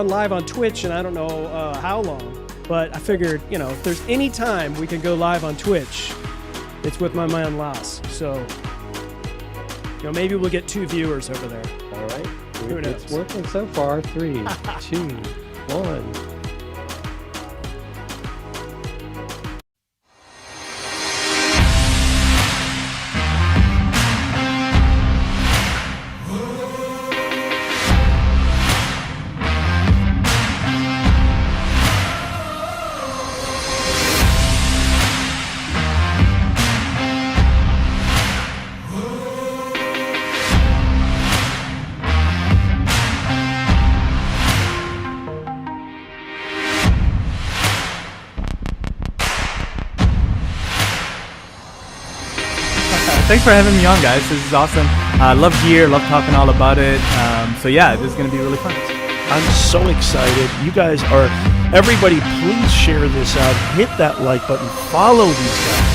live on Twitch, and I don't know how long, but I figured, if there's any time we can go live on Twitch, it's with my man Las. So, maybe we'll get 2 viewers over there. All right. Who knows? It's working so far. 3, 2, 1. Thanks for having me on, guys. This is awesome. Love gear, love talking all about it. So yeah, this is going to be really fun. I'm so excited. You guys are, everybody please share this out. Hit that like button. Follow these guys.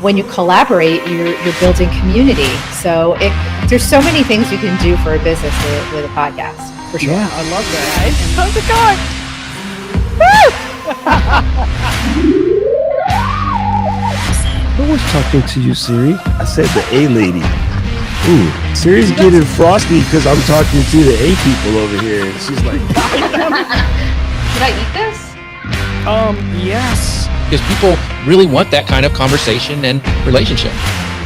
When you collaborate, you're building community. So there's so many things you can do for a business with a podcast, for sure. Yeah, I love that. How's it going? Who was talking to you, Siri? I said the A lady. Ooh, Siri's getting frosty because I'm talking to the A people over here. And she's like, Should I eat this? Yes. Because people really want that kind of conversation and relationship.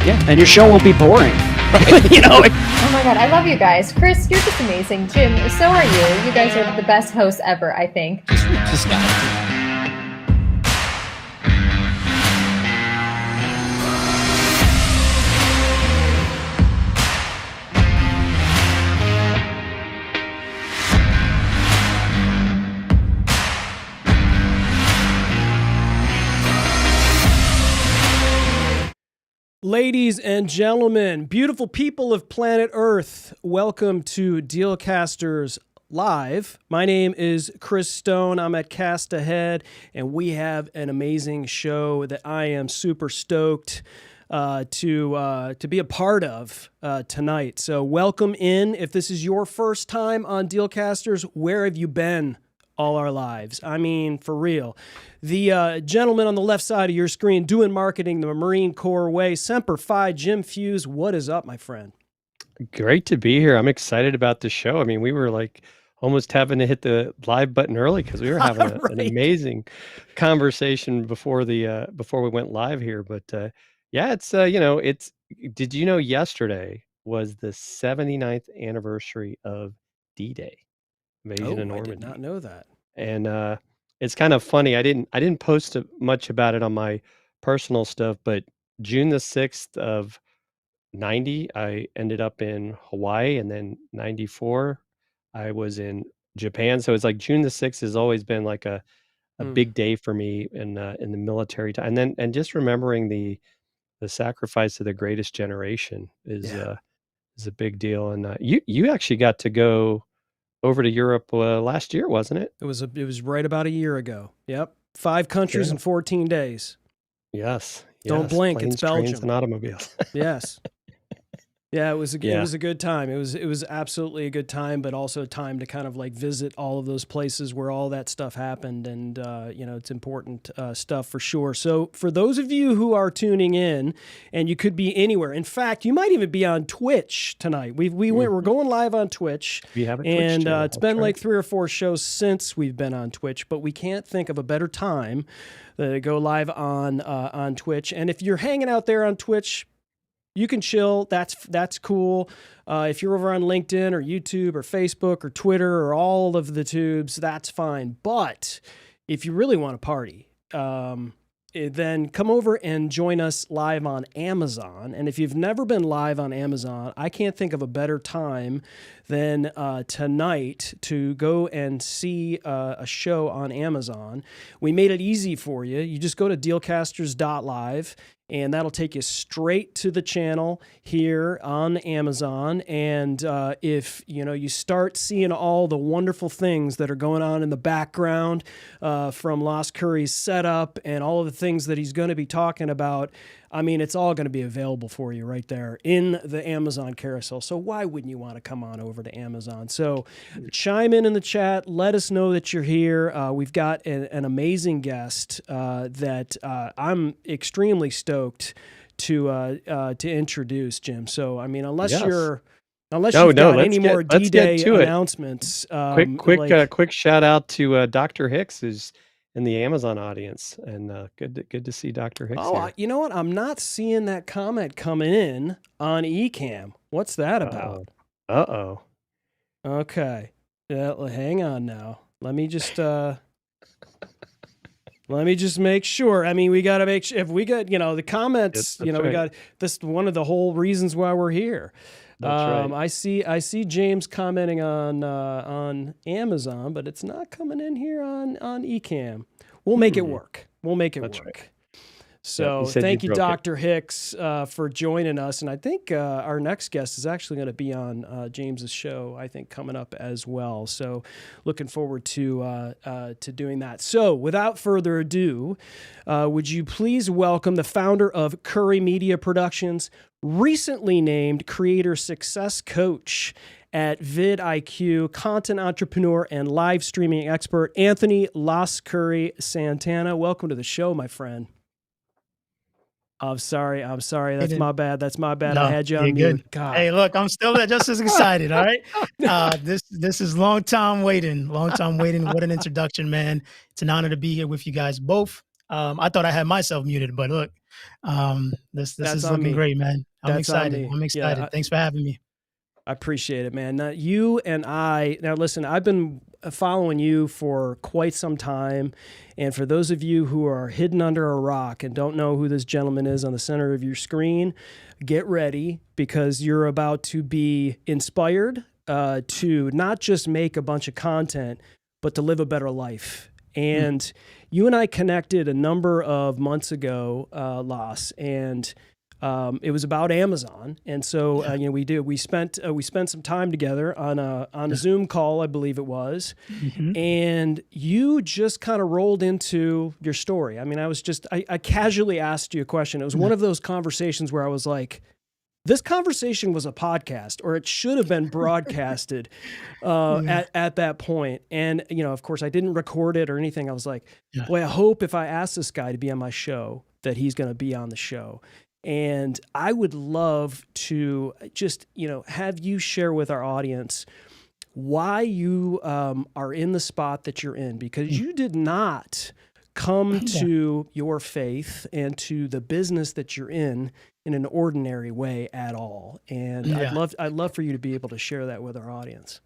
Yeah, and your show won't be boring. Right. Oh my God, I love you guys. Chris, you're just amazing. Jim, so are you. You guys are the best hosts ever, I think. Just got Ladies and gentlemen, beautiful people of planet Earth, welcome to Dealcasters Live. My name is Chris Stone. I'm at Cast Ahead, and we have an amazing show that I am super stoked to be a part of tonight. So welcome in. If this is your first time on Dealcasters, where have you been all our lives? I mean, for real. The gentleman on the left side of your screen doing marketing the Marine Corps way, Semper Fi, Jim Fuse. What is up, my friend? Great to be here. I'm excited about the show. I mean, we were like almost having to hit the live button early because we were having an amazing conversation before we went live here. But yeah, it's did you know yesterday was the 79th anniversary of D-Day, invasion of Normandy? I did not know that. And it's kind of funny. I didn't post much about it on my personal stuff, but June the 6th of 90, I ended up in Hawaii, and then 94, I was in Japan. So it's like June the 6th has always been like a big day for me in the military time. And just remembering the sacrifice of the greatest generation is a big deal. And you actually got to go over to Europe last year, wasn't it? It was right about a year ago. Yep. 5 countries in 14 days. Yes. Don't blink. Planes, it's Belgium. trains, and automobiles. Yes. Yeah, it was a good time. It was absolutely a good time, but also time to kind of like visit all of those places where all that stuff happened, and it's important stuff for sure. So for those of you who are tuning in, and you could be anywhere. In fact, you might even be on Twitch tonight. We're going live on Twitch. We have a Twitch and channel. it's been like 3 or 4 shows since we've been on Twitch, but we can't think of a better time to go live on Twitch. And if you're hanging out there on Twitch, you can chill. That's cool. If you're over on LinkedIn or YouTube or Facebook or Twitter or all of the tubes, that's fine. But if you really want to party, then come over and join us live on Amazon. And if you've never been live on Amazon, I can't think of a better time than tonight to go and see a show on Amazon. We made it easy for you. You just go to dealcasters.live, and that'll take you straight to the channel here on Amazon. And if you start seeing all the wonderful things that are going on in the background from LASCurry's setup and all of the things that he's going to be talking about, I mean, it's all going to be available for you right there in the Amazon carousel. So why wouldn't you want to come on over to Amazon? So chime in the chat. Let us know that you're here. We've got an amazing guest that I'm extremely stoked to introduce, Jim. So, I mean, unless you've got any more D-Day announcements. Quick shout out to Dr. Hicks, who's in the Amazon audience, and good to see Dr. Hicks here. You know what? I'm not seeing that comment coming in on Ecamm. What's that about? Uh-oh. Okay. Hang on now. Let me just make sure. I mean, we got to make sure if we got, the comments, we got this one of the whole reasons why we're here. That's right. I see James commenting on Amazon, but it's not coming in here on Ecamm. We'll make it work. That's work. Right. So thank you, Dr. Hicks, for joining us. And I think our next guest is actually going to be on James's show, I think, coming up as well. So looking forward to doing that. So without further ado, would you please welcome the founder of Curry Media Productions, recently named Creator Success Coach at vidIQ, content entrepreneur and live streaming expert, Anthony LASCurry Santana. Welcome to the show, my friend. I'm sorry. That's my bad. No, I had you on mute. God. Hey, look, I'm still just as excited. All right. This is long time waiting. What an introduction, man. It's an honor to be here with you guys both. I thought I had myself muted, but look, this is looking great, man. I'm excited. Yeah, thanks for having me. I appreciate it, man. Now, you and I, listen, I've been following you for quite some time. And for those of you who are hidden under a rock and don't know who this gentleman is on the center of your screen, get ready, because you're about to be inspired to not just make a bunch of content, but to live a better life. And you and I connected a number of months ago, Las, and it was about Amazon. And so, we spent some time together on a Zoom call, I believe it was. And you just kind of rolled into your story. I mean, I casually asked you a question. It was one of those conversations where I was like, this conversation was a podcast, or it should have been broadcasted at that point. And, of course, I didn't record it or anything. I was like, boy, I hope if I ask this guy to be on my show that he's going to be on the show. And I would love to just, have you share with our audience why you are in the spot that you're in, because you did not come to your faith and to the business that you're in an ordinary way at all. And I'd love for you to be able to share that with our audience.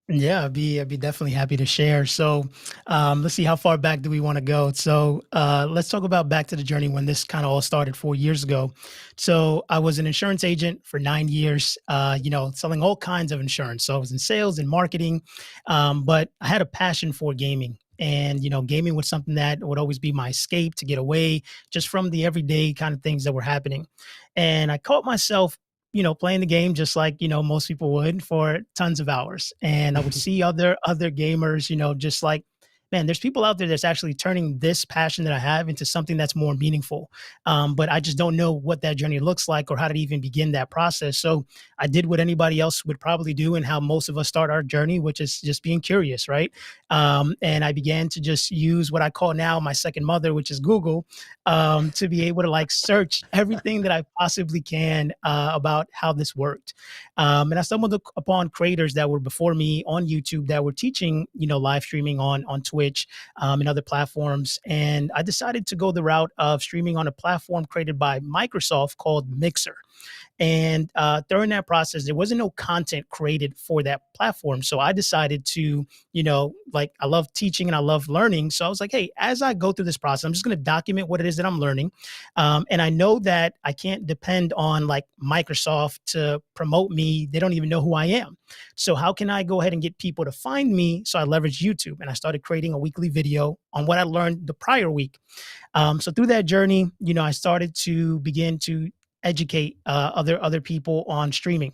Yeah, I'd be definitely happy to share. So let's see, how far back do we want to go? So let's talk about back to the journey when this kind of all started 4 years ago. So I was an insurance agent for 9 years, selling all kinds of insurance. So I was in sales and marketing, but I had a passion for gaming. And, gaming was something that would always be my escape to get away just from the everyday kind of things that were happening. And I caught myself playing the game just like, most people would, for tons of hours. And I would see other gamers, just like, man, there's people out there that's actually turning this passion that I have into something that's more meaningful. But I just don't know what that journey looks like or how to even begin that process. So I did what anybody else would probably do and how most of us start our journey, which is just being curious, right? And I began to just use what I call now my second mother, which is Google, to be able to search everything that I possibly can about how this worked. And I stumbled upon creators that were before me on YouTube that were teaching, live streaming on Twitch, and other platforms. And I decided to go the route of streaming on a platform created by Microsoft called Mixer. And during that process, there wasn't no content created for that platform. So I decided to, I love teaching and I love learning. So I was like, hey, as I go through this process, I'm just going to document what it is that I'm learning. And I know that I can't depend on Microsoft to promote me. They don't even know who I am. So how can I go ahead and get people to find me? So I leveraged YouTube and I started creating a weekly video on what I learned the prior week. So through that journey, I started to begin to educate other people on streaming.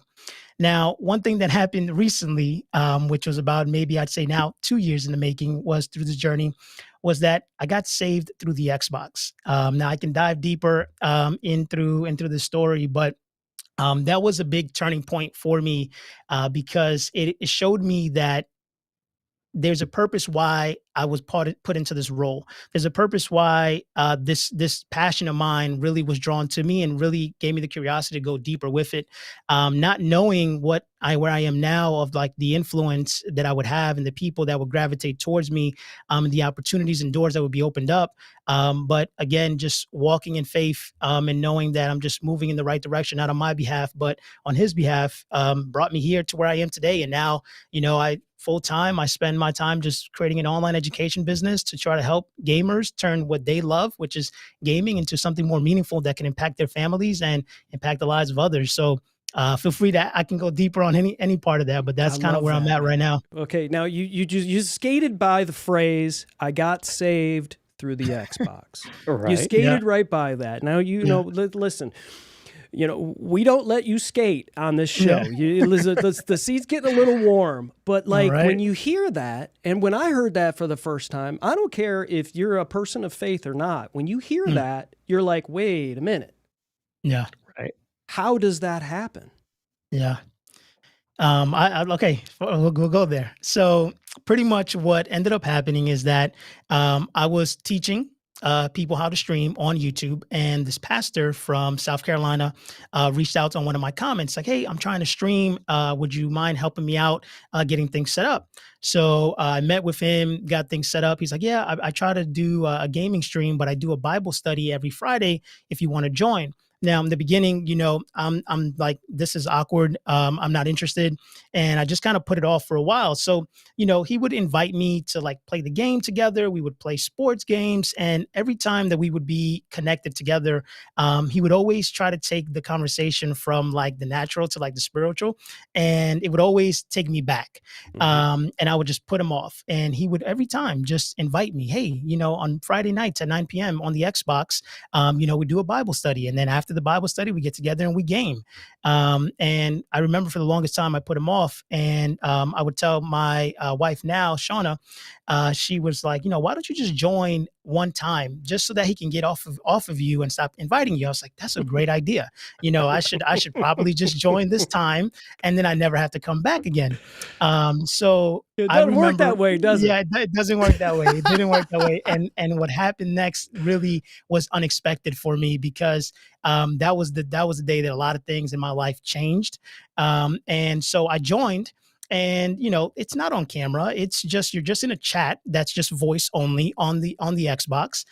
Now, one thing that happened recently, which was about maybe I'd say now 2 years in the making, was through this journey, was that I got saved through the Xbox. Now I can dive deeper into the story, but that was a big turning point for me because it showed me that there's a purpose why I was put into this role. There's a purpose why this passion of mine really was drawn to me and really gave me the curiosity to go deeper with it. Not knowing where I am now, of like the influence that I would have and the people that would gravitate towards me, the opportunities and doors that would be opened up. But again, just walking in faith and knowing that I'm just moving in the right direction, not on my behalf, but on His behalf, brought me here to where I am today. And now, I full time, I spend my time just creating an online education business to try to help gamers turn what they love, which is gaming, into something more meaningful that can impact their families and impact the lives of others. So feel free I can go deeper on any part of that, but that's kind of where I'm at right now. Okay, now you skated by the phrase "I got saved through the Xbox." Right. You skated right by that. Now listen. We don't let you skate on this show. The seat's getting a little warm, but when you hear that, and when I heard that for the first time, I don't care if you're a person of faith or not. When you hear that, you're like, wait a minute. Yeah. Right. How does that happen? Yeah. Okay, we'll go there. So pretty much what ended up happening is that I was teaching people how to stream on YouTube, and this pastor from South Carolina reached out on one of my comments like, "Hey, I'm trying to stream. Would you mind helping me out getting things set up?" So I met with him, got things set up. He's like, "Yeah, I try to do a gaming stream, but I do a Bible study every Friday if you want to join." Now, in the beginning, I'm like, this is awkward. I'm not interested. And I just kind of put it off for a while. So, he would invite me to like play the game together. We would play sports games. And every time that we would be connected together, he would always try to take the conversation from like the natural to like the spiritual. And it would always take me back. And I would just put him off. And he would every time just invite me, "Hey, on Friday nights at 9 p.m. on the Xbox, we do a Bible study. And then after the Bible study, we get together and we game." And I remember for the longest time I put him off, and I would tell my wife now, Shauna, she was like, "Why don't you just join one time just so that he can get off of you and stop inviting you?" I was like, "That's a great idea. I should probably just join this time, and then I never have to come back again." So it doesn't work that way, does it? Yeah, it doesn't work that way. It didn't work that way. And what happened next really was unexpected for me, because that was the day that a lot of things in my life changed. And so I joined. And it's not on camera. It's just you're just in a chat that's just voice only on the Xbox.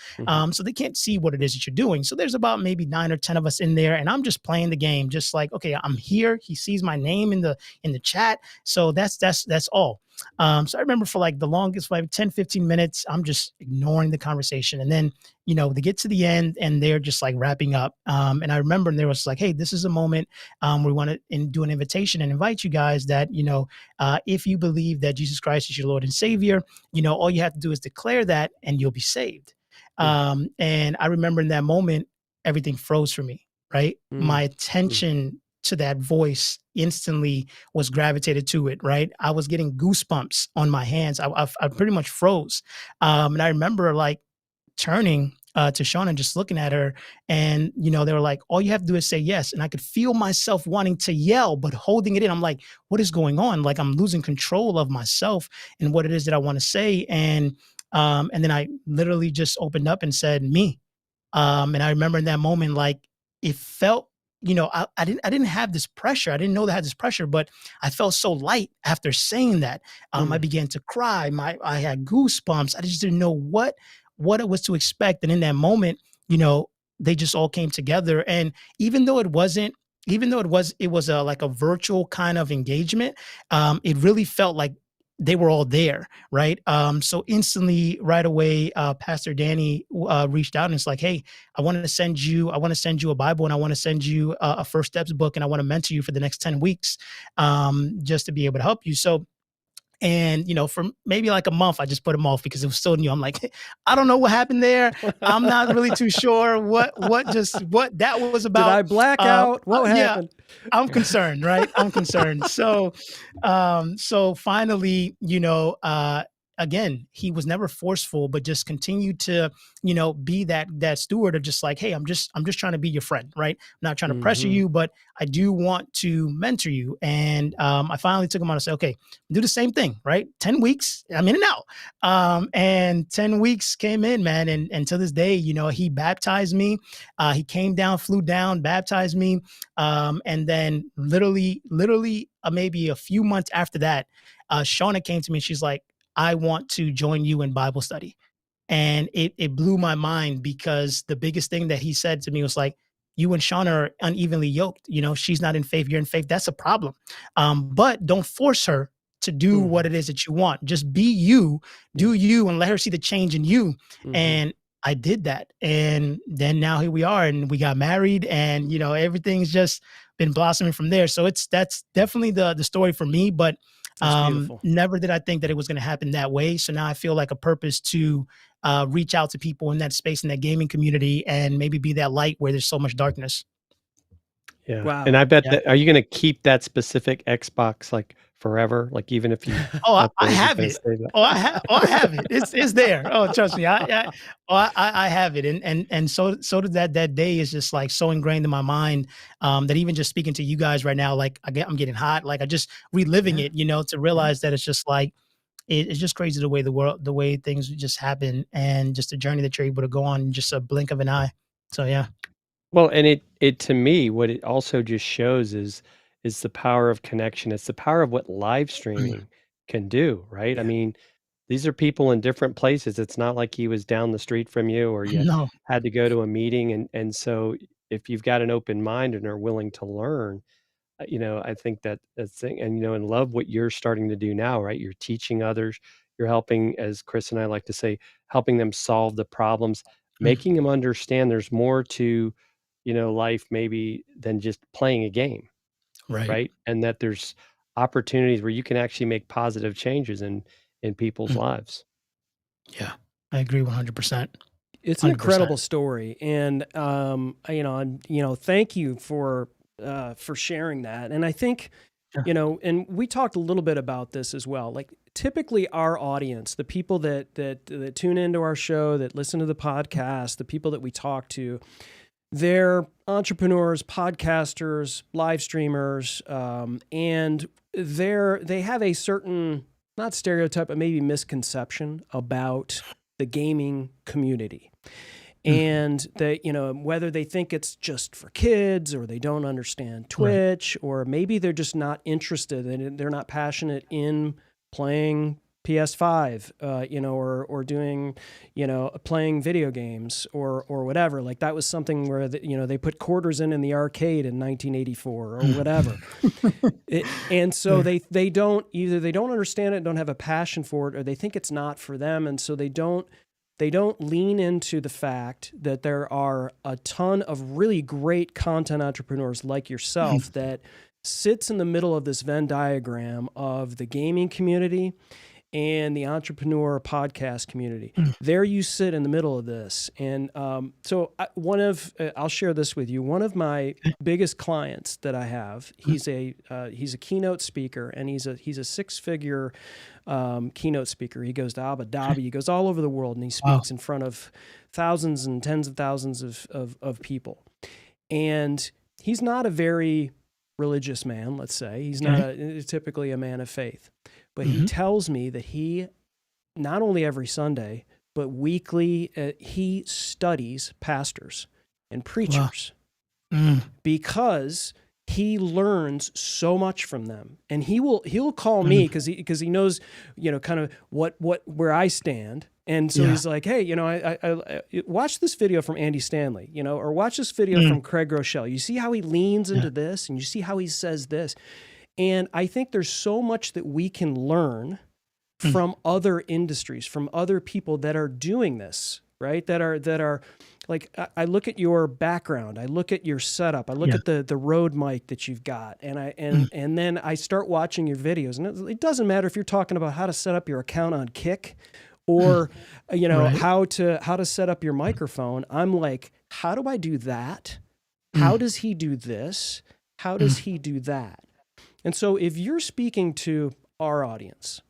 So they can't see what it is that you're doing. So there's about maybe 9 or 10 of us in there, and I'm just playing the game, just like, okay, I'm here. He sees my name in the chat. So that's all. So I remember for like the longest, like 10, 15 minutes, I'm just ignoring the conversation. And then, they get to the end and they're just like wrapping up. And I remember there was like, "Hey, this is a moment we want to do an invitation and invite you guys that, if you believe that Jesus Christ is your Lord and Savior, all you have to do is declare that and you'll be saved." And I remember in that moment, everything froze for me, right? My attention to that voice instantly was gravitated to it, right? I was getting goosebumps on my hands. I pretty much froze. And I remember like turning to Shauna and just looking at her, and they were like, "All you have to do is say yes." And I could feel myself wanting to yell, but holding it in. I'm like, what is going on? Like I'm losing control of myself and what it is that I want to say. And then I literally just opened up and said, "Me." And I remember in that moment, like it felt, I didn't have this pressure. I didn't know that I had this pressure, but I felt so light after saying that. I began to cry. I had goosebumps. I just didn't know what it was to expect. And in that moment, they just all came together. And even though it was like a virtual kind of engagement, it really felt like they were all there, right? So instantly, right away, Pastor Danny reached out and it's like, "Hey, I want to send you a Bible, and I want to send you a First Steps book, and I want to mentor you for the next 10 weeks, just to be able to help you." So And, for maybe like a month, I just put him off because it was so new. I'm like, I don't know what happened there. I'm not really too sure what that was Did about. I black out? What Yeah, happened? I'm concerned, right? I'm concerned. So, so finally, again, he was never forceful, but just continued to, be that steward of just like, hey, I'm just trying to be your friend, right? I'm not trying to pressure you, but I do want to mentor you. And I finally took him on and said, okay, do the same thing, right? 10 weeks, I'm in and out. And 10 weeks came in, man. And to this day, he baptized me. He came down, flew down, baptized me. And then literally maybe a few months after that, Shauna came to me and she's like, I want to join you in Bible study. And it blew my mind because the biggest thing that he said to me was like, you and Shauna are unevenly yoked. She's not in faith, you're in faith. That's a problem. But don't force her to do what it is that you want. Just be you, do you, and let her see the change in you. And I did that. And then now here we are, and we got married, and everything's just been blossoming from there. So that's definitely the story for me. But never did I think that it was going to happen that way. So now I feel like a purpose to reach out to people in that space, in that gaming community, and maybe be that light where there's so much darkness. Yeah. Wow. And I bet that, are you going to keep that specific Xbox like forever? Like even if you, I have it. I have it. It's there. Oh, trust me. I have it. And so did that day is just like so ingrained in my mind that even just speaking to you guys right now, like I'm getting hot. Like I just reliving it, to realize that it's just like, it's just crazy the way things just happen, and just the journey that you're able to go on in just a blink of an eye. So yeah. Well, and it to me, what it also just shows is the power of connection. It's the power of what live streaming can do, right? I mean, these are people in different places. It's not like he was down the street from you or you No. had to go to a meeting. And so if you've got an open mind and are willing to learn, I think that thing, and and love what you're starting to do now, right? You're teaching others, you're helping, as Chris and I like to say, helping them solve the problems, making them understand there's more to, life maybe than just playing a game, right? And that there's opportunities where you can actually make positive changes in people's lives. Yeah, I agree 100%. It's an incredible story, and thank you for sharing that. And I think, and we talked a little bit about this as well. Like typically our audience, the people that tune into our show, that listen to the podcast, the people that we talk to, they're entrepreneurs, podcasters, live streamers, and they have a certain, not stereotype, but maybe misconception about the gaming community. And they, whether they think it's just for kids or they don't understand Twitch, or maybe they're just not interested and they're not passionate in playing PS5, or doing, playing video games or whatever. Like that was something where they put quarters in the arcade in 1984 or whatever. And so they don't understand it, don't have a passion for it, or they think it's not for them, and so they don't lean into the fact that there are a ton of really great content entrepreneurs like yourself that sits in the middle of this Venn diagram of the gaming community and the entrepreneur podcast community. There you sit in the middle of this. And so I'll share this with you. One of my biggest clients that I have, he's a keynote speaker, and he's a six-figure keynote speaker. He goes to Abu Dhabi, he goes all over the world, and he speaks in front of thousands and tens of thousands of people. And he's not a very religious man, let's say. He's not typically a man of faith. But he tells me that he, not only every Sunday, but weekly, he studies pastors and preachers because he learns so much from them. And he'll call me because he knows, kind of where I stand. And so he's like, hey, I watch this video from Andy Stanley, or watch this video from Craig Rochelle. You see how he leans into this, and you see how he says this. And I think there's so much that we can learn from other industries, from other people that are doing this right? That are like, I look at your background, I look at your setup, I look Yeah. at the Rode mic that you've got, and Mm. and then I start watching your videos, and it doesn't matter if you're talking about how to set up your account on Kick, or Right. how to set up your microphone. I'm like, how do I do that? How Mm. does he do this? How Mm. does he do that? And so if you're speaking to our audience,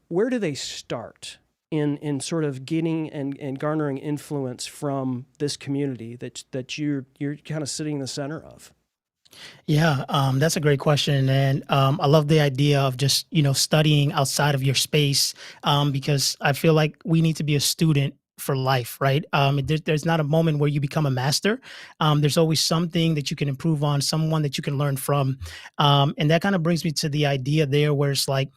where do they start in sort of getting and garnering influence from this community that you're kind of sitting in the center of? Yeah, that's a great question, and I love the idea of just studying outside of your space, because I feel like we need to be a student for life, right? There's not a moment where you become a master. There's always something that you can improve on, someone that you can learn from, and that kind of brings me to the idea there, where it's like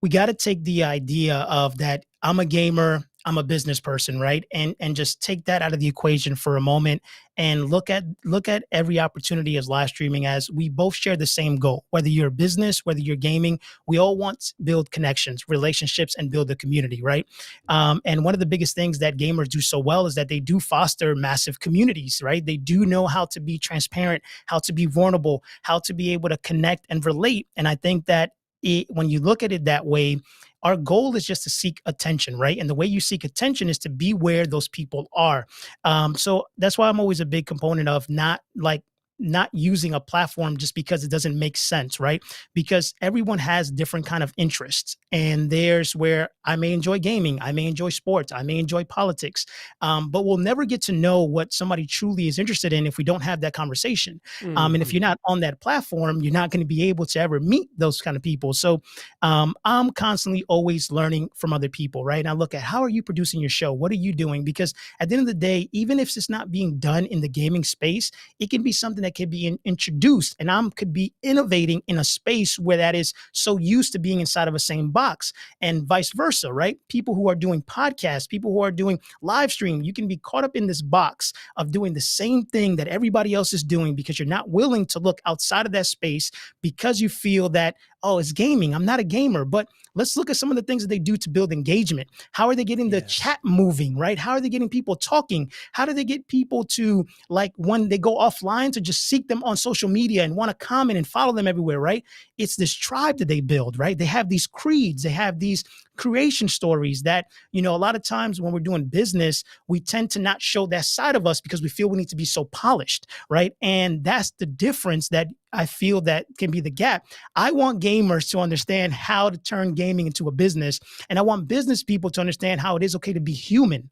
we got to take the idea of that I'm a gamer, I'm a business person, right? And just take that out of the equation for a moment and look at every opportunity as live streaming, as we both share the same goal. Whether you're a business, whether you're gaming, we all want to build connections, relationships, and build a community, right? And one of the biggest things that gamers do so well is that they do foster massive communities, right? They do know how to be transparent, how to be vulnerable, how to be able to connect and relate. And I think that when you look at it that way, our goal is just to seek attention, right? And the way you seek attention is to be where those people are. So that's why I'm always a big component of not using a platform just because it doesn't make sense, right? Because everyone has different kind of interests, and there's where I may enjoy gaming, I may enjoy sports, I may enjoy politics, but we'll never get to know what somebody truly is interested in if we don't have that conversation. And if you're not on that platform, you're not going to be able to ever meet those kind of people. So I'm constantly always learning from other people, right? And I look at, how are you producing your show? What are you doing? Because at the end of the day, even if it's not being done in the gaming space, it can be something that can be introduced, and could be innovating in a space where that is so used to being inside of a same box, and vice versa, right? People who are doing podcasts, people who are doing live stream, you can be caught up in this box of doing the same thing that everybody else is doing because you're not willing to look outside of that space, because you feel that, oh, it's gaming, I'm not a gamer. But let's look at some of the things that they do to build engagement. How are they getting the chat moving, right? How are they getting people talking? How do they get people to, like, when they go offline, to just seek them on social media and want to comment and follow them everywhere, right? It's this tribe that they build, right? They have these creeds, they have these creation stories that, a lot of times when we're doing business, we tend to not show that side of us because we feel we need to be so polished, right? And that's the difference that I feel that can be the gap. I want gamers to understand how to turn gaming into a business, and I want business people to understand how it is okay to be human,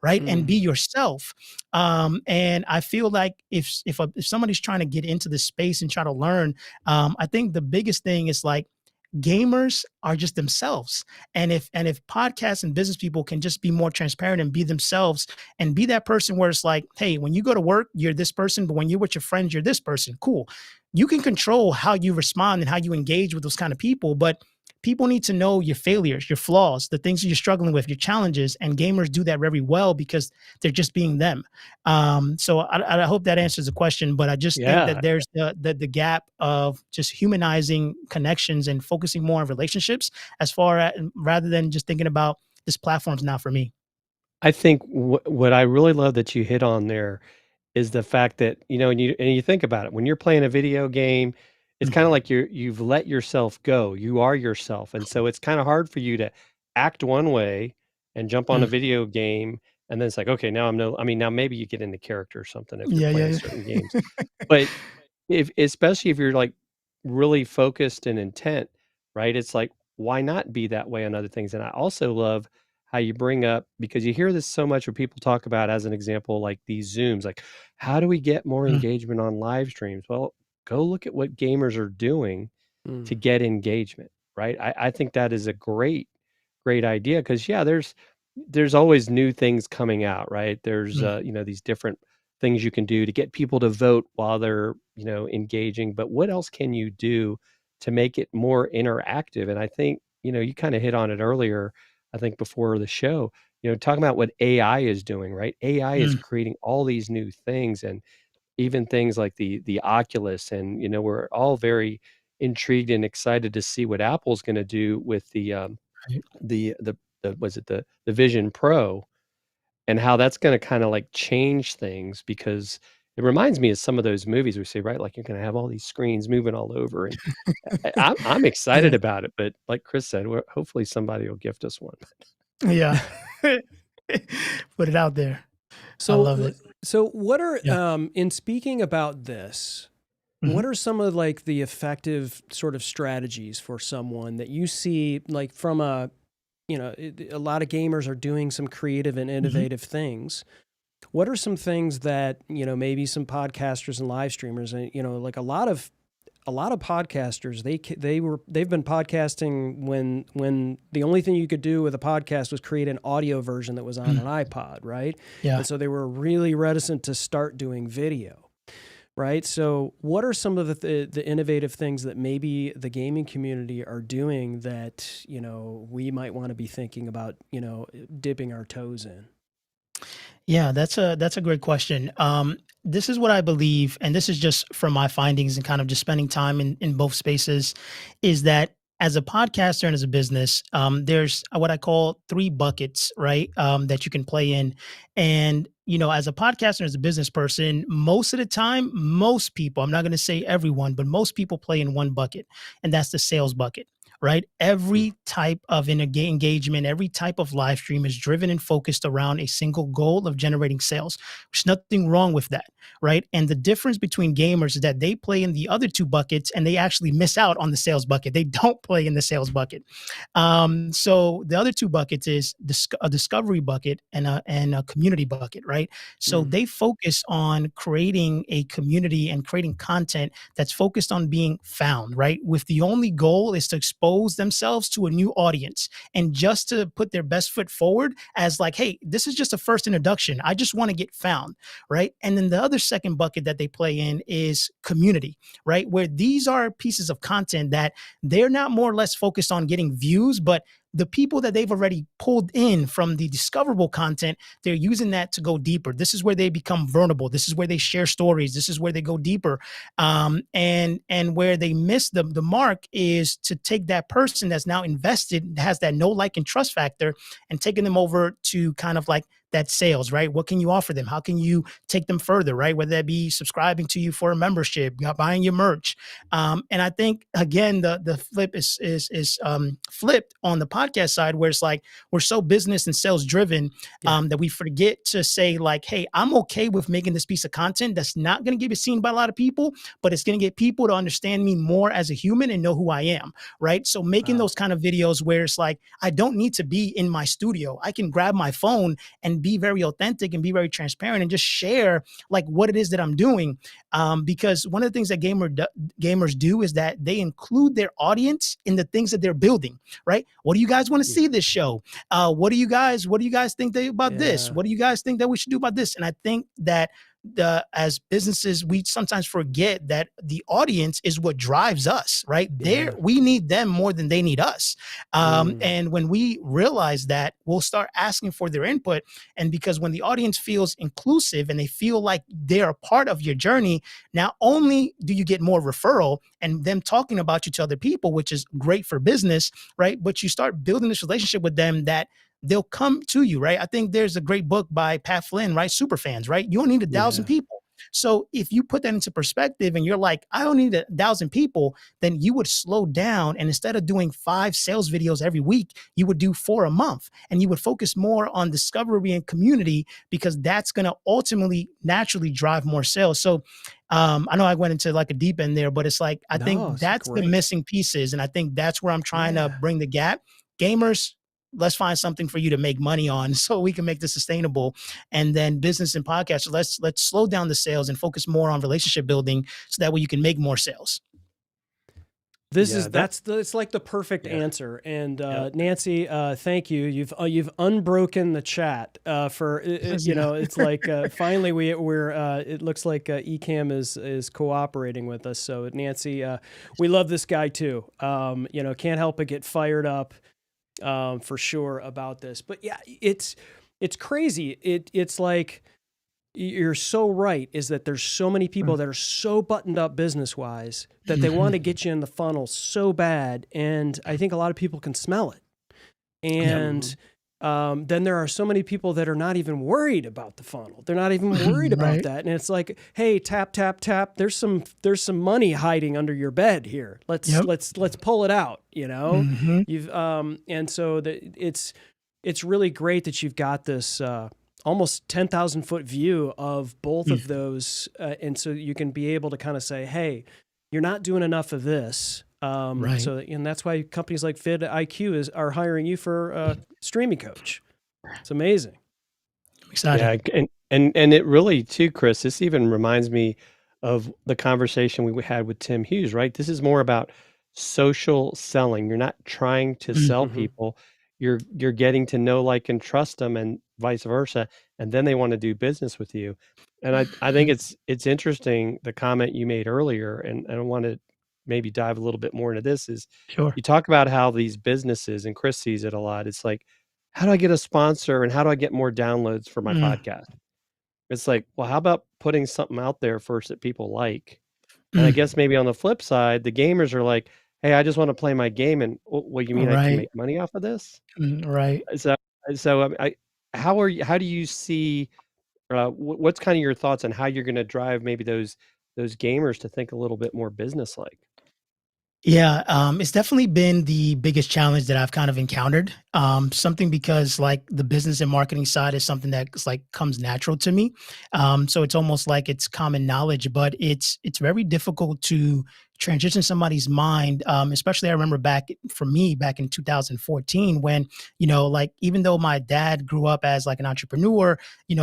right? And be yourself. And I feel like if somebody's trying to get into the space and try to learn, I think the biggest thing is, like, gamers are just themselves. And if podcasts and business people can just be more transparent and be themselves, and be that person where it's like, hey, when you go to work, you're this person, but when you're with your friends, you're this person. Cool. You can control how you respond and how you engage with those kind of people, but people need to know your failures, your flaws, the things that you're struggling with, your challenges, and gamers do that very well because they're just being them. So I hope that answers the question, but I just think that there's the gap of just humanizing connections and focusing more on relationships, as far as, rather than just thinking about this platform's not for me. I think what I really love that you hit on there is the fact that, and you think about it, when you're playing a video game, it's Mm. kind of like you've let yourself go. You are yourself. And so it's kind of hard for you to act one way and jump on a Mm. video game. And then it's like, okay, now now maybe you get into character or something if you're Yeah, playing yeah, certain games. yeah. But especially if you're like really focused and intent, right? It's like, why not be that way on other things? And I also love how you bring up, because you hear this so much when people talk about, as an example, like these Zooms, like, how do we get more Mm. engagement on live streams? Well, go look at what gamers are doing to get engagement, right? I think that is a great idea, because there's always new things coming out, right? There's Mm. these different things you can do to get people to vote while they're engaging, but what else can you do to make it more interactive? And I think you kind of hit on it earlier, I think before the show, talking about what AI is doing, right? AI is Mm. creating all these new things, and even things like the Oculus, and we're all very intrigued and excited to see what Apple's going to do with the Right. the the was it the Vision Pro, and how that's going to kind of like change things, because it reminds me of some of those movies we see, right? Like you're going to have all these screens moving all over, and I'm excited Yeah. about it. But like Chris said, hopefully somebody will gift us one. Yeah. Put it out there. I So, love it. so what are Yeah. in speaking about this? Mhm. What are some of like the effective sort of strategies for someone that you see, like from a, you know, a lot of gamers are doing some creative and innovative things. What are some things that, you know, maybe some podcasters and live streamers, and, you know, like a lot of podcasters, they've been podcasting when the only thing you could do with a podcast was create an audio version that was on an iPod, right? Yeah. And so they were really reticent to start doing video. Right. So what are some of the innovative things that maybe the gaming community are doing that, you know, we might want to be thinking about, you know, dipping our toes in? Yeah, that's a great question. This is what I believe, and this is just from my findings and kind of just spending time in both spaces, is that as a podcaster and as a business, there's what I call three buckets, right? That you can play in. And, you know, as a podcaster and as a business person, most of the time, most people, I'm not going to say everyone, but most people play in one bucket, and that's the sales bucket. Right. Every type of engagement, every type of live stream is driven and focused around a single goal of generating sales. There's nothing wrong with that. Right. And the difference between gamers is that they play in the other two buckets and they actually miss out on the sales bucket. They don't play in the sales bucket. So the other two buckets is a discovery bucket and a community bucket. Right. So they focus on creating a community and creating content that's focused on being found. Right. With the only goal is to expose themselves to a new audience and just to put their best foot forward as like, hey, this is just a first introduction. I just want to get found, right? And then the other second bucket that they play in is community, right? Where these are pieces of content that they're not more or less focused on getting views, but the people that they've already pulled in from the discoverable content, they're using that to go deeper. This is where they become vulnerable. This is where they share stories. This is where they go deeper. And where they miss the mark is to take that person that's now invested, has that know, like, and trust factor, and taking them over to kind of like that sales, right? What can you offer them? How can you take them further, right? Whether that be subscribing to you for a membership, buying your merch. And I think, again, the flip is flipped on the podcast side, where it's like we're so business and sales driven that we forget to say like, hey, I'm okay with making this piece of content that's not going to get seen by a lot of people, but it's going to get people to understand me more as a human and know who I am, right? So making those kind of videos where it's like, I don't need to be in my studio. I can grab my phone and be very authentic and be very transparent and just share like what it is that I'm doing. Because one of the things that gamers do is that they include their audience in the things that they're building, right? What do you guys want to see this show? What do you guys think about this? What do you guys think that we should do about this? And I think that as businesses, we sometimes forget that the audience is what drives us, right? We need them more than they need us. And when we realize that, we'll start asking for their input. And because when the audience feels inclusive and they feel like they're a part of your journey, not only do you get more referral and them talking about you to other people, which is great for business, right? But you start building this relationship with them that they'll come to you, right? I think there's a great book by Pat Flynn, right? Superfans, right? You don't need 1,000 people. So if you put that into perspective and you're like, I don't need 1,000 people, then you would slow down. And instead of doing 5 sales videos every week, you would do 4 a month. And you would focus more on discovery and community, because that's going to ultimately naturally drive more sales. So I know I went into like a deep end there, but it's like, I think that's the missing pieces. And I think that's where I'm trying to bring the gap. Gamers, let's find something for you to make money on so we can make this sustainable. And then business and podcasts, let's slow down the sales and focus more on relationship building so that way you can make more sales. It's like the perfect answer. And Nancy, thank you. You've unbroken the chat for you know. It's like finally we're it looks like Ecamm is cooperating with us. So Nancy, we love this guy too. You know, can't help but get fired up for sure about this. But yeah, it's crazy. It's like, you're so right, is that there's so many people that are so buttoned up business wise that they want to get you in the funnel so bad. And I think a lot of people can smell it. And then there are so many people that are not even worried about the funnel. They're not even worried about Right. that. And it's like, hey, tap, tap, tap. There's some money hiding under your bed here. Let's pull it out. Mhm. You've and so it's really great that you've got this almost 10,000 foot view of both of those, and so you can be able to kind of say, hey, you're not doing enough of this. Right. So, and that's why companies like vidIQ are hiring you for a streaming coach. It's amazing. I'm excited. Yeah, and it really too, Chris. This even reminds me of the conversation we had with Tim Hughes. Right, this is more about social selling. You're not trying to sell Mhm. people. You're getting to know, like, and trust them, and vice versa, and then they want to do business with you. And I think it's interesting the comment you made earlier, and I want to maybe dive a little bit more into this. Is Sure. you talk about how these businesses, and Chris sees it a lot. It's like, how do I get a sponsor and how do I get more downloads for my Mm, podcast? It's like, well, how about putting something out there first that people like? And I mm. guess maybe on the flip side, the gamers are like, hey, I just want to play my game. And what you mean I can Right. make money off of this? Right. So, how do you see, what's kind of your thoughts on how you're going to drive maybe those gamers to think a little bit more business like? Yeah, it's definitely been the biggest challenge that I've kind of encountered. Something because like the business and marketing side is something that's like comes natural to me. So it's almost like it's common knowledge, but it's very difficult to transition somebody's mind. Especially I remember back for me back in 2014 when, like even though my dad grew up as like an entrepreneur,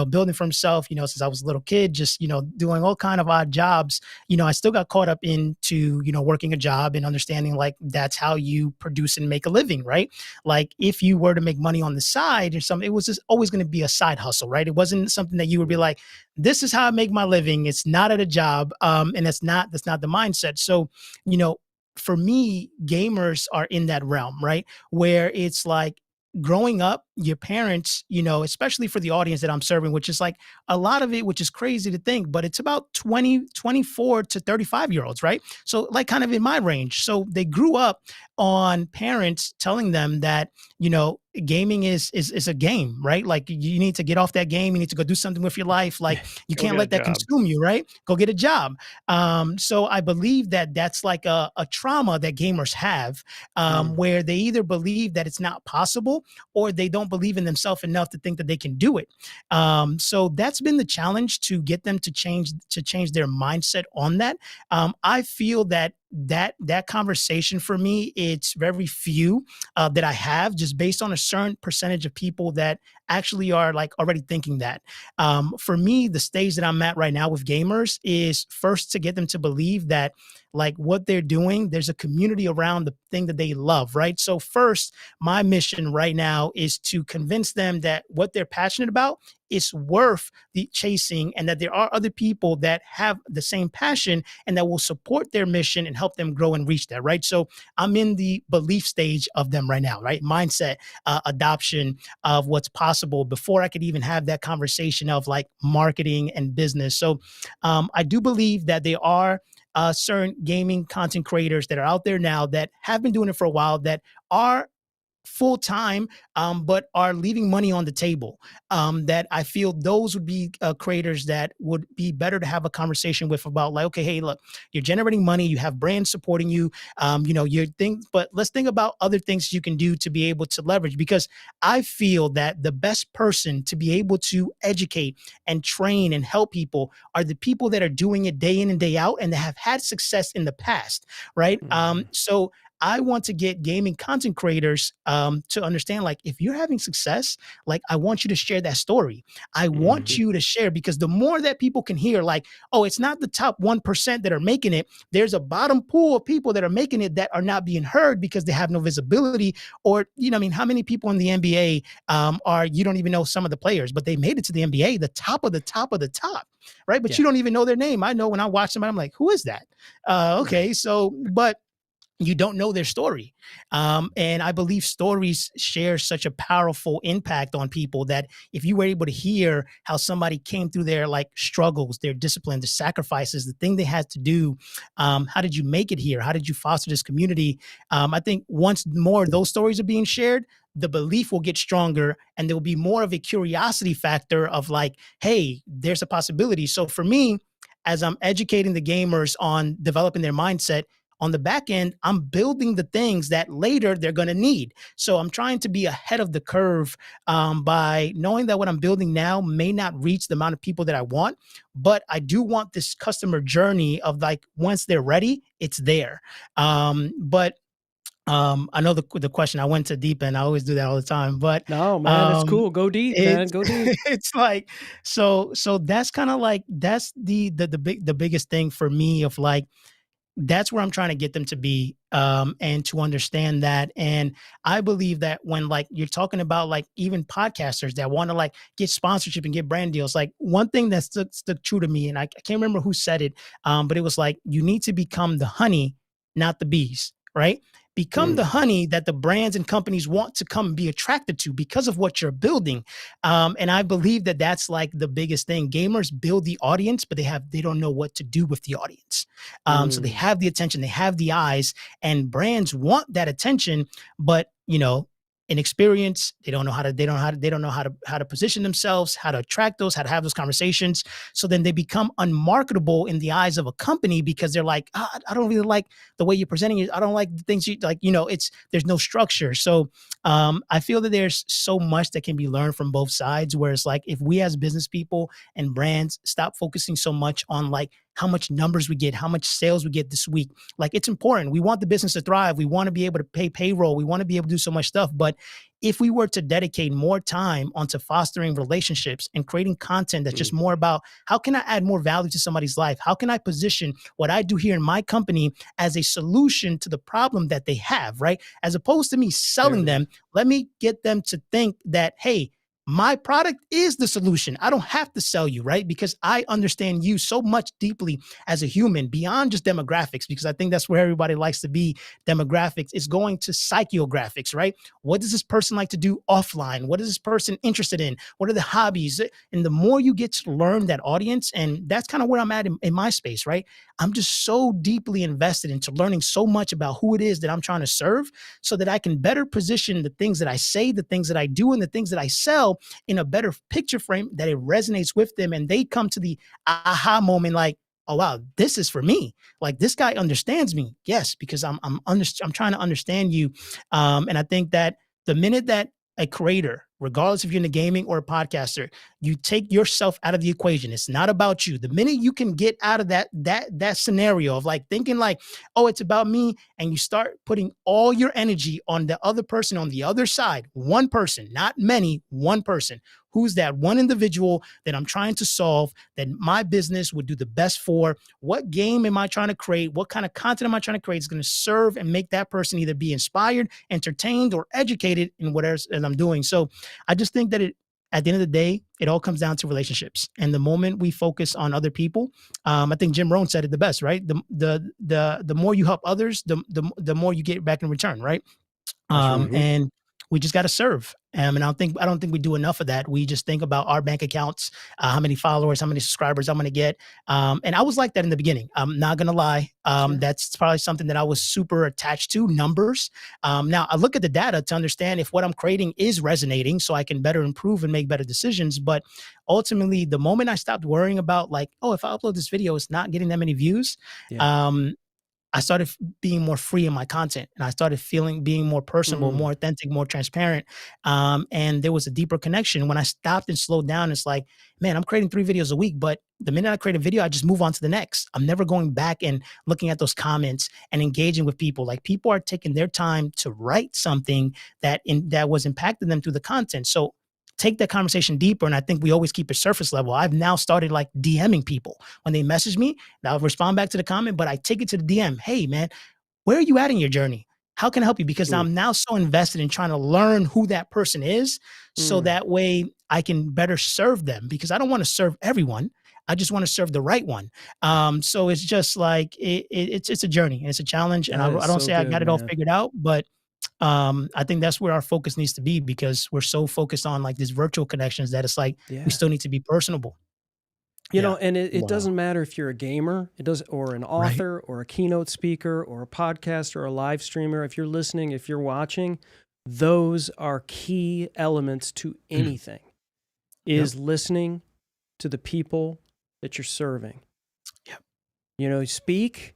building for himself, since I was a little kid, just, doing all kind of odd jobs, I still got caught up into, working a job and understanding like that's how you produce and make a living, right? Like if you were to make money on the side or something, it was just always going to be a side hustle, right? It wasn't something that you would be like, this is how I make my living. It's not at a job. And that's not the mindset. So, for me, gamers are in that realm, right? Where it's like, growing up, your parents, especially for the audience that I'm serving, which is like a lot of it, which is crazy to think, but it's about 24 to 35-year-olds, right? So like kind of in my range. So they grew up on parents telling them that, gaming is a game, right? Like you need to get off that game. You need to go do something with your life. Like you Go can't get a let that job. consume you, right? Go get a job. So I believe that that's like a trauma that gamers have, where they either believe that it's not possible or they don't believe in themselves enough to think that they can do it. So that's been the challenge to get them to change their mindset on that. I feel that conversation for me, it's very few that I have just based on a certain percentage of people that actually are like already thinking that. For me, the stage that I'm at right now with gamers is first to get them to believe that like what they're doing, there's a community around the thing that they love, right? So first, my mission right now is to convince them that what they're passionate about is worth the chasing and that there are other people that have the same passion and that will support their mission and help them grow and reach that, right? So I'm in the belief stage of them right now, right? Mindset, adoption of what's possible before I could even have that conversation of like marketing and business. So I do believe that there are certain gaming content creators that are out there now that have been doing it for a while that are full time, but are leaving money on the table. That I feel those would be creators that would be better to have a conversation with about like, okay, hey, look, you're generating money, you have brands supporting you, your thing, but let's think about other things you can do to be able to leverage. Because I feel that the best person to be able to educate and train and help people are the people that are doing it day in and day out and that have had success in the past, right? So I want to get gaming content creators to understand, like, if you're having success, like, I want you to share that story. I want you to share, because the more that people can hear, like, oh, it's not the top 1% that are making it. There's a bottom pool of people that are making it that are not being heard because they have no visibility. Or, I mean, how many people in the NBA you don't even know some of the players, but they made it to the NBA, the top of the top of the top, right? But you don't even know their name. I know when I watch them, I'm like, who is that? Okay, so, but you don't know their story. And I believe stories share such a powerful impact on people that if you were able to hear how somebody came through their like struggles, their discipline, the sacrifices, the thing they had to do, how did you make it here? How did you foster this community? I think once more those stories are being shared, the belief will get stronger and there will be more of a curiosity factor of like, hey, there's a possibility. So for me, as I'm educating the gamers on developing their mindset, on the back end, I'm building the things that later they're going to need. So I'm trying to be ahead of the curve by knowing that what I'm building now may not reach the amount of people that I want, but I do want this customer journey of like, once they're ready, it's there. But I know the question, I went to deep end. I always do that all the time, but No, man, it's cool. Go deep, man. Go deep. it's like, so that's kind of like, that's the biggest thing for me of like, that's where I'm trying to get them to be, and to understand that. And I believe that when like you're talking about like even podcasters that want to like get sponsorship and get brand deals, like one thing that stuck true to me, and I can't remember who said it, but it was like, you need to become the honey, not the bees, right? Become the honey that the brands and companies want to come and be attracted to because of what you're building. And I believe that that's like the biggest thing. Gamers build the audience, but they don't know what to do with the audience. So they have the attention, they have the eyes, and brands want that attention, but you know, inexperience, they don't know how to position themselves, how to attract those, how to have those conversations. So then they become unmarketable in the eyes of a company because they're like, oh, I don't really like the way you're presenting it. I don't like the things you like, you know, there's no structure. So I feel that there's so much that can be learned from both sides, where it's like, if we as business people and brands stop focusing so much on like how much numbers we get, how much sales we get this week. Like, it's important. We want the business to thrive. We want to be able to pay payroll. We want to be able to do so much stuff. But if we were to dedicate more time onto fostering relationships and creating content that's just more about how can I add more value to somebody's life? How can I position what I do here in my company as a solution to the problem that they have, right? As opposed to me selling them, let me get them to think that, hey, my product is the solution. I don't have to sell you, right? Because I understand you so much deeply as a human beyond just demographics, because I think that's where everybody likes to be. Demographics is going to psychographics, right? What does this person like to do offline? What is this person interested in? What are the hobbies? And the more you get to learn that audience, and that's kind of where I'm at in my space, right? I'm just so deeply invested into learning so much about who it is that I'm trying to serve so that I can better position the things that I say, the things that I do, and the things that I sell in a better picture frame that it resonates with them. And they come to the aha moment like, oh, wow, this is for me. Like, this guy understands me. Yes, because I'm trying to understand you. And I think that the minute that a creator, regardless if you're in the gaming or a podcaster, you take yourself out of the equation. It's not about you. The minute you can get out of that scenario of like thinking like, oh, it's about me, and you start putting all your energy on the other person on the other side, one person, not many, one person. Who's that one individual that I'm trying to solve, that my business would do the best for? What game am I trying to create? What kind of content am I trying to create is going to serve and make that person either be inspired, entertained, or educated in whatever I'm doing? So I just think that at the end of the day, it all comes down to relationships. And the moment we focus on other people, I think Jim Rohn said it the best, right? The more you help others, the more you get back in return, right? And we just got to serve. And I don't think we do enough of that. We just think about our bank accounts, how many followers, how many subscribers I'm going to get. And I was like that in the beginning. I'm not going to lie. That's probably something that I was super attached to, numbers. Now I look at the data to understand if what I'm creating is resonating so I can better improve and make better decisions. But ultimately, the moment I stopped worrying about like, oh, if I upload this video, it's not getting that many views. I started being more free in my content, and I started being more personable, more authentic, more transparent. And there was a deeper connection. When I stopped and slowed down, it's like, man, I'm creating 3 videos a week, but the minute I create a video, I just move on to the next. I'm never going back and looking at those comments and engaging with people. Like, people are taking their time to write something that was impacting them through the content. So take that conversation deeper. And I think we always keep it surface level. I've now started like DMing people. When they message me, I'll respond back to the comment, but I take it to the DM. Hey, man, where are you at in your journey? How can I help you? Because I'm now so invested in trying to learn who that person is, so that way I can better serve them, because I don't want to serve everyone. I just want to serve the right one. So it's just like it's a journey, it's a challenge, and That I is don't so say I good, got it all man. figured out, but I think that's where our focus needs to be, because we're so focused on like these virtual connections that it's like we Yeah. still need to be personable. You Yeah. know, and it Wow. doesn't matter if you're a gamer, it does, or an Right. author, or a keynote speaker, or a podcaster, or a live streamer. If you're listening, if you're watching, those are key elements to anything. Is listening to the people that you're serving. Yep. You know, speak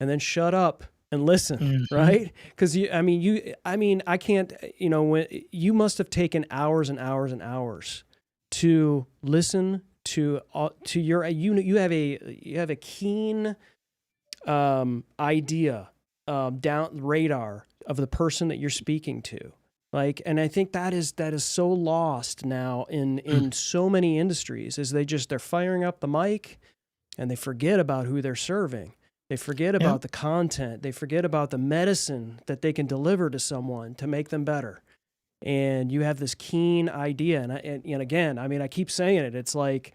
and then shut up and listen, Mhm. right? Because I can't. You know, when you must have taken hours and hours and hours to listen to your you have a keen idea, down radar of the person that you're speaking to. Like, and I think that is so lost now in so many industries, is they're firing up the mic and they forget about who they're serving. They forget about the content. They forget about the medicine that they can deliver to someone to make them better. And you have this keen idea. And again, I mean, I keep saying it. It's like,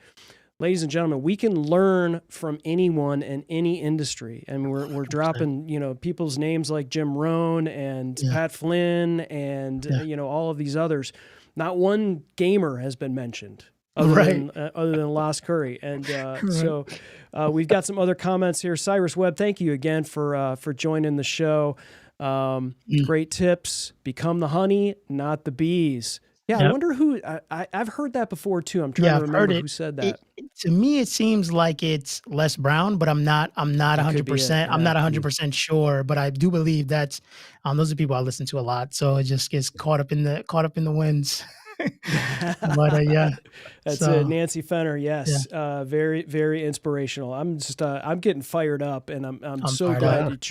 ladies and gentlemen, we can learn from anyone in any industry. And we're dropping, you know, people's names like Jim Rohn and Pat Flynn and, you know, all of these others. Not one gamer has been mentioned other than LASCurry. And so we've got some other comments here. Cyrus Webb, thank you again for joining the show. Great tips. Become the honey, not the bees. Yeah, I wonder who. I've heard that before too. I'm trying to remember who said that. To me, it seems like it's Les Brown, but I'm not 100%. I'm not 100% sure, but I do believe that's those are people I listen to a lot. So it just gets caught up in the winds. But yeah, that's it. Nancy Fenner, yes, very, very inspirational. I'm just I'm getting fired up, and I'm so glad that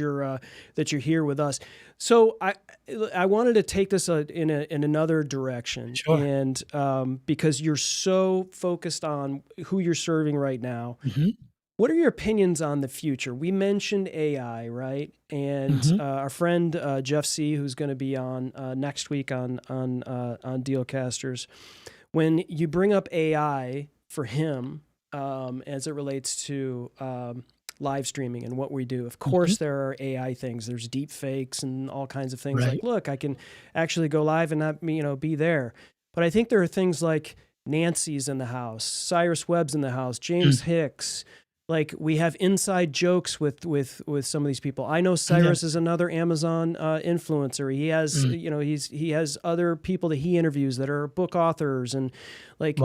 you're here with us. So I wanted to take this in another direction, and because you're so focused on who you're serving right now. What are your opinions on the future? We mentioned AI, right? And our friend Jeff C., who's going to be on next week on Dealcasters, when you bring up AI for him as it relates to live streaming and what we do, of course there are AI things. There's deep fakes and all kinds of things. Like, look, I can actually go live and not be there. But I think there are things like Nancy's in the house, Cyrus Webb's in the house, James Hicks. Like, we have inside jokes with some of these people. I know Cyrus is another Amazon influencer. He has, he has other people that he interviews that are book authors, and like,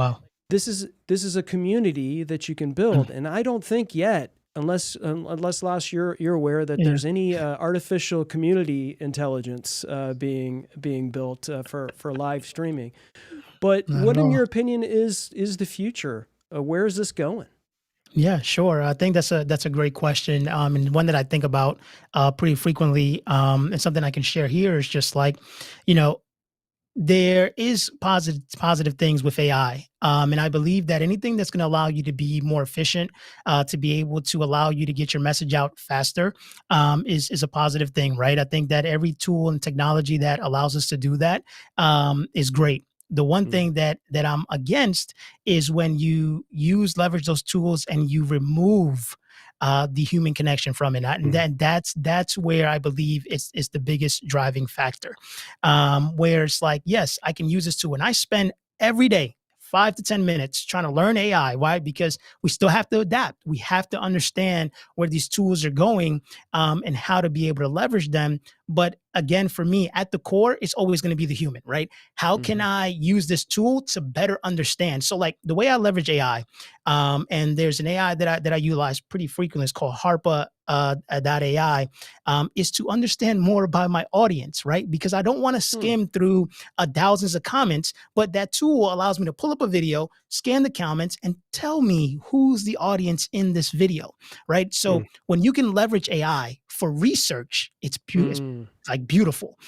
this is a community that you can build. And I don't think yet, unless Las, you're aware that there's any artificial community intelligence being built for live streaming. But what, in your opinion, is the future? Where is this going? Yeah, sure. I think that's a great question, and one that I think about pretty frequently. And something I can share here is just like, there is positive things with AI, and I believe that anything that's going to allow you to be more efficient, to be able to allow you to get your message out faster, is a positive thing, right? I think that every tool and technology that allows us to do that is great. The one thing that I'm against is when you leverage those tools and you remove the human connection from it. And that's where I believe it's the biggest driving factor. Where it's like, yes, I can use this tool, and I spend every day 5 to 10 minutes trying to learn AI. Why? Because we still have to adapt. We have to understand where these tools are going, and how to be able to leverage them. But again, for me, at the core, it's always going to be the human, right? How can I use this tool to better understand? So like the way I leverage AI, and there's an AI that I utilize pretty frequently. It's called Harpa.ai, is to understand more about my audience, right? Because I don't want to skim through thousands of comments, but that tool allows me to pull up a video, scan the comments, and tell me who's the audience in this video, right? So when you can leverage AI for research, it's like beautiful.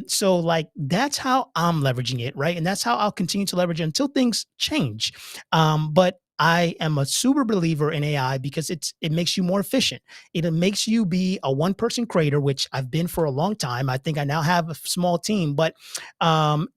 So like that's how I'm leveraging it, right? And that's how I'll continue to leverage it until things change. But I am a super believer in AI because it makes you more efficient. It makes you be a one-person creator, which I've been for a long time. I think I now have a small team, but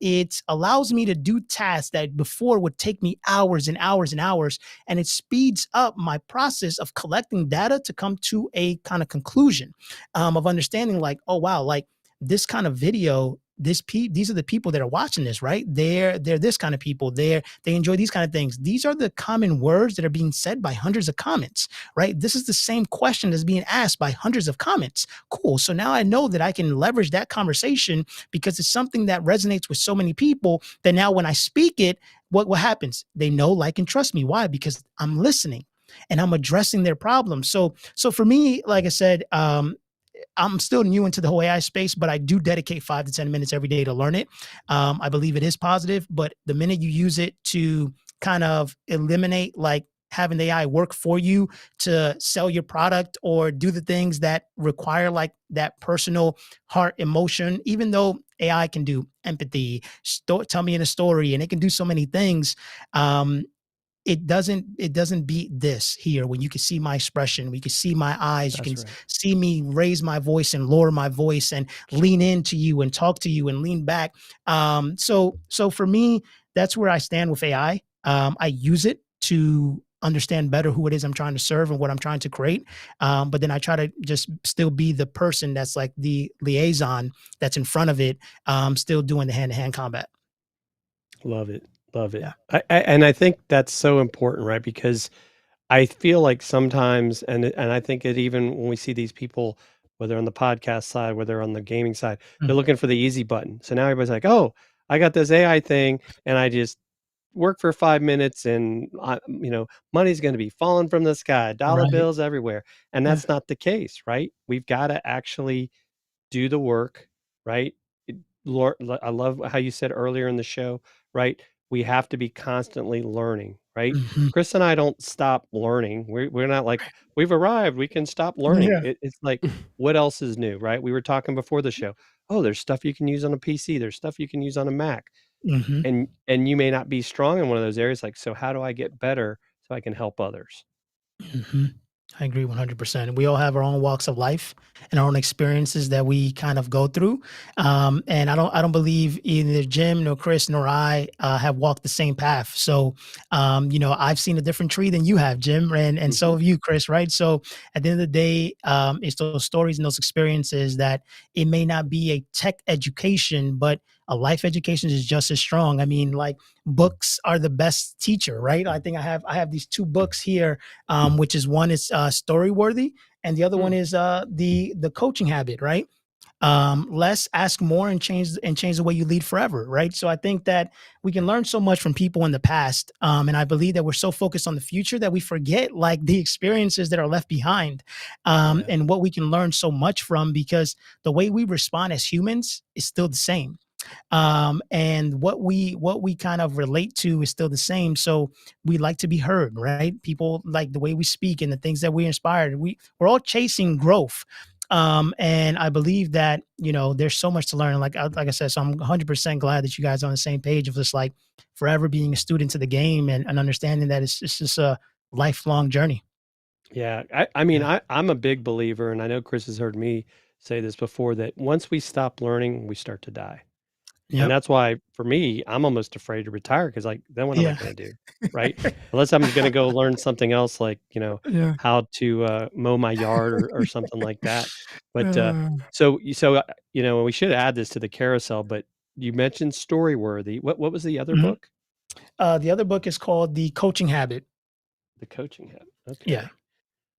it allows me to do tasks that before would take me hours and hours and hours, and it speeds up my process of collecting data to come to a kind of conclusion of understanding, like, oh wow, like this kind of video, these are the people that are watching this, right? They're this kind of people. They enjoy these kind of things. These are the common words that are being said by hundreds of comments, right? This is the same question that's being asked by hundreds of comments. Cool. So now I know that I can leverage that conversation because it's something that resonates with so many people that now when I speak it, what happens? They know, like, and trust me. Why? Because I'm listening and I'm addressing their problems. So for me, like I said, I'm still new into the whole AI space, but I do dedicate 5 to 10 minutes every day to learn it. I believe it is positive, but the minute you use it to kind of eliminate, like, having the AI work for you to sell your product or do the things that require like that personal heart emotion, even though AI can do empathy, tell me in a story, and it can do so many things. It doesn't beat this here when you can see my expression, we can see my eyes, you can see me raise my voice and lower my voice and lean into you and talk to you and lean back. So for me, that's where I stand with AI. I use it to understand better who it is I'm trying to serve and what I'm trying to create. But then I try to just still be the person that's like the liaison that's in front of it, still doing the hand-to-hand combat. Love it. Love it. Yeah. And I think that's so important, right? Because I feel like sometimes, and I think it even when we see these people, whether on the podcast side, whether on the gaming side, they're looking for the easy button. So now everybody's like, oh, I got this AI thing and I just work for 5 minutes and money's going to be falling from the sky, dollar bills everywhere. And that's not the case, right? We've got to actually do the work, right? I love how you said earlier in the show, right? We have to be constantly learning, right? Chris and I don't stop learning. We're not like, we've arrived, we can stop learning. Yeah. It's like, what else is new, right? We were talking before the show. Oh, there's stuff you can use on a PC. There's stuff you can use on a Mac. And you may not be strong in one of those areas. Like, so how do I get better so I can help others? I agree 100%. We all have our own walks of life and our own experiences that we kind of go through. And I don't believe either Jim nor Chris nor I have walked the same path. So, I've seen a different tree than you have, Jim, and so have you, Chris, right? So at the end of the day, it's those stories and those experiences that it may not be a tech education, but a life education is just as strong. I mean, like, books are the best teacher, right? I think I have these 2 books here, which is one is Story Worthy, and the other one is the Coaching Habit, right? Less, ask more, and change the way you lead forever, right? So I think that we can learn so much from people in the past, and I believe that we're so focused on the future that we forget, like, the experiences that are left behind, and what we can learn so much from, because the way we respond as humans is still the same. And what we kind of relate to is still the same. So we like to be heard, right? People like the way we speak and the things that we inspired. We're all chasing growth. And I believe that, there's so much to learn. Like I said, so I'm 100% glad that you guys are on the same page of just, like, forever being a student to the game and understanding that it's just a lifelong journey. Yeah. I mean, I'm a big believer, and I know Chris has heard me say this before, that once we stop learning, we start to die. And that's why, for me, I'm almost afraid to retire, because, like, then what am I going to do, right? Unless I'm going to go learn something else, like, how to mow my yard or something like that. But so we should add this to the carousel. But you mentioned Storyworthy. What was the other book? The other book is called The Coaching Habit. The Coaching Habit. Okay. Yeah.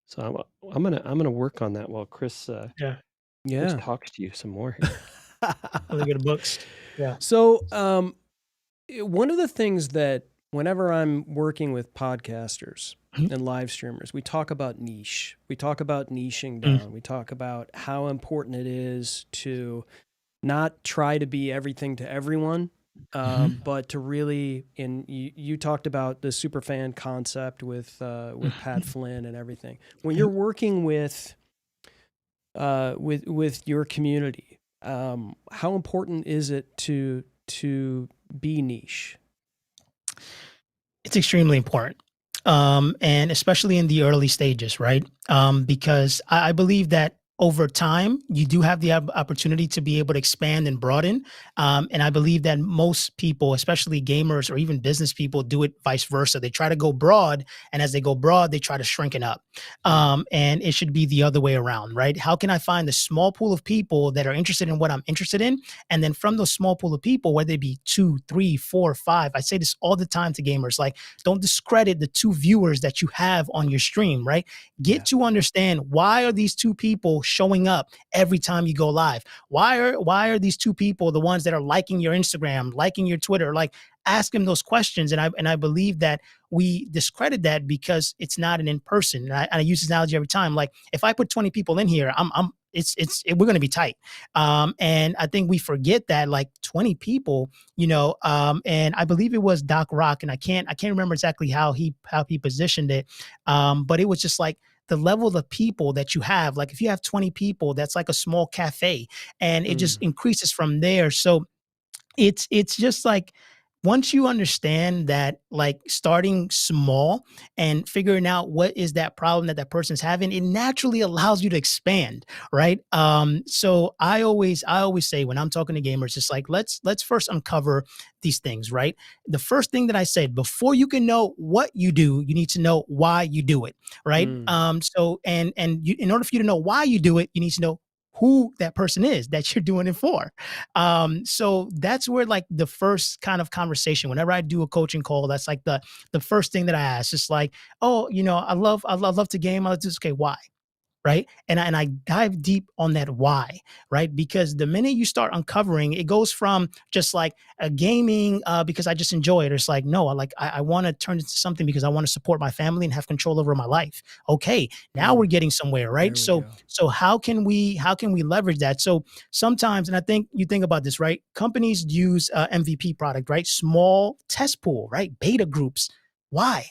So I'm gonna work on that while Chris talks to you some more here. Other good books. Yeah. So, one of the things that whenever I'm working with podcasters and live streamers, we talk about niche. We talk about niching down. We talk about how important it is to not try to be everything to everyone, but to really, you talked about the superfan concept with Pat Flynn and everything. When you're working with your community, how important is it to be niche? It's extremely important. and especially in the early stages, right? Because I believe that over time, you do have the opportunity to be able to expand and broaden. And I believe that most people, especially gamers or even business people, do it vice versa. They try to go broad, and as they go broad, they try to shrinken up. And it should be the other way around, right? How can I find the small pool of people that are interested in what I'm interested in? And then from those small pool of people, whether it be 2, 3, 4, 5, I say this all the time to gamers, like, don't discredit the 2 viewers that you have on your stream, right? Get to understand, why are these 2 people showing up every time you go live? Why are these 2 people the ones that are liking your Instagram, liking your Twitter? Like, ask them those questions. And I believe that we discredit that because it's not an in-person. And I use this analogy every time. Like, if I put 20 people in here, we're going to be tight. And I think we forget that, like, 20 people, and I believe it was Doc Rock, and I can't remember exactly how he positioned it. But it was just like, the level of people that you have, like, if you have 20 people, that's like a small cafe, and it just increases from there. So it's just like, once you understand that, like, starting small and figuring out what is that problem that person's having, it naturally allows you to expand, right? So I always say, when I'm talking to gamers, it's like, let's first uncover these things, right? The first thing that I said, before you can know what you do, you need to know why you do it, right? So in order for you to know why you do it, you need to know who that person is that you're doing it for. So that's where, like, the first kind of conversation, whenever I do a coaching call, that's like the first thing that I ask. It's like, oh, I love to game. I love to, okay, why? Right. And I dive deep on that why, right? Because the minute you start uncovering, it goes from just like a gaming because I just enjoy it. It's like, no, I want to turn it into something because I want to support my family and have control over my life. Okay, now we're getting somewhere, right? So how can we leverage that? So sometimes, and I think you think about this, right? Companies use MVP product, right? Small test pool, right? Beta groups. Why?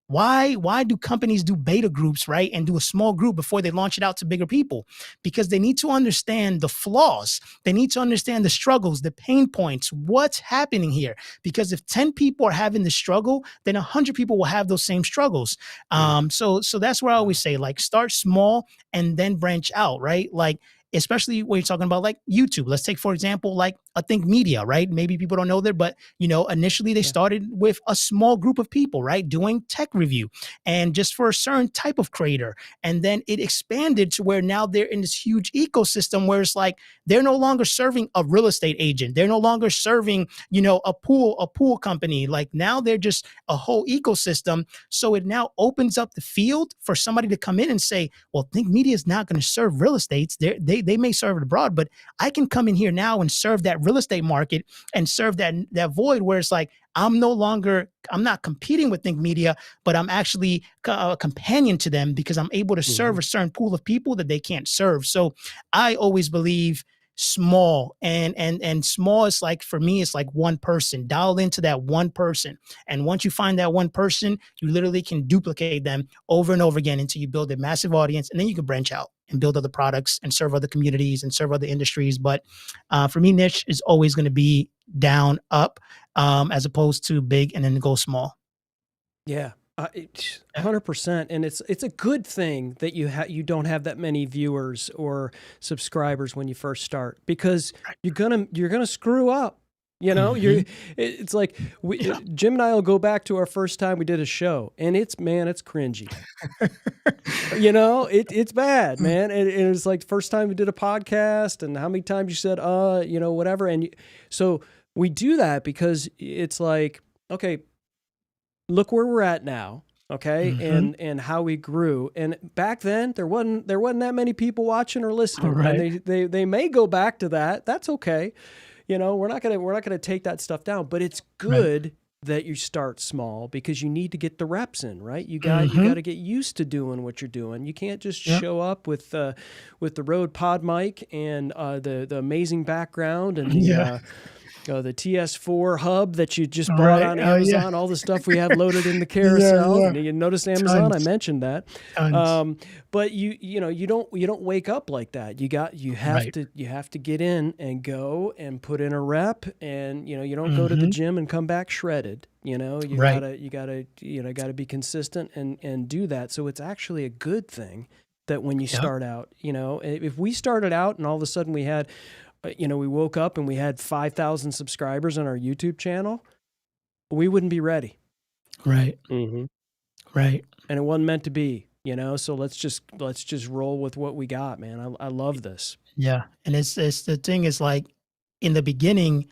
Why do companies do beta groups, right? And do a small group before they launch it out to bigger people? Because they need to understand the flaws. They need to understand the struggles, the pain points, what's happening here. Because if 10 people are having the struggle, then 100 people will have those same struggles. So that's where I always say, like, start small and then branch out, right? Like, especially when you're talking about, like, YouTube. Let's take, for example, like, I think media, right? Maybe people don't know that, but initially they started with a small group of people, right? Doing tech review and just for a certain type of creator. And then it expanded to where now they're in this huge ecosystem where it's like, they're no longer serving a real estate agent. They're no longer serving, a pool company. Like, now they're just a whole ecosystem. So it now opens up the field for somebody to come in and say, well, Think Media is not going to serve real estates. They may serve it abroad, but I can come in here now and serve that real estate market and serve that void where it's like, I'm not competing with Think Media, but I'm actually a companion to them because I'm able to serve a certain pool of people that they can't serve. So I always believe small and small is like, for me, it's like one person. Dial into that one person. And once you find that one person, you literally can duplicate them over and over again until you build a massive audience. And then you can branch out and build other products and serve other communities and serve other industries. But for me, niche is always going to be down, up, as opposed to big and then go small. Yeah. 100%, and it's a good thing that you don't have that many viewers or subscribers when you first start, because you're gonna screw up. It's like Jim and I will go back to our first time we did a show, and it's cringy. It's bad, man. And it's like the first time we did a podcast, and how many times you said whatever, and so we do that because it's like, okay, look where we're at now, okay, and how we grew. And back then there wasn't that many people watching or listening. Right. And they may go back to that. That's okay. We're not gonna take that stuff down. But it's good that you start small, because you need to get the reps in, right? You got to get used to doing what you're doing. You can't just show up with the Rode Pod mic and the amazing background and The TS4 hub that you just bought Right. on Oh, yeah. Amazon, all the stuff we have loaded in the carousel. yeah. And you notice Amazon, I Tons. mentioned that. Tons. But you know, you don't wake up like that. You have to get in and go and put in a rep, and you know, you don't go to the gym and come back shredded. You know, you gotta be consistent and do that. So it's actually a good thing that when you start out, you know, if we started out and all of a sudden we had, you know, we woke up and we had 5,000 subscribers on our YouTube channel, we wouldn't be ready. Right. Right. And it wasn't meant to be, you know, so let's just roll with what we got, man. I love this. Yeah. And it's the thing is like in the beginning,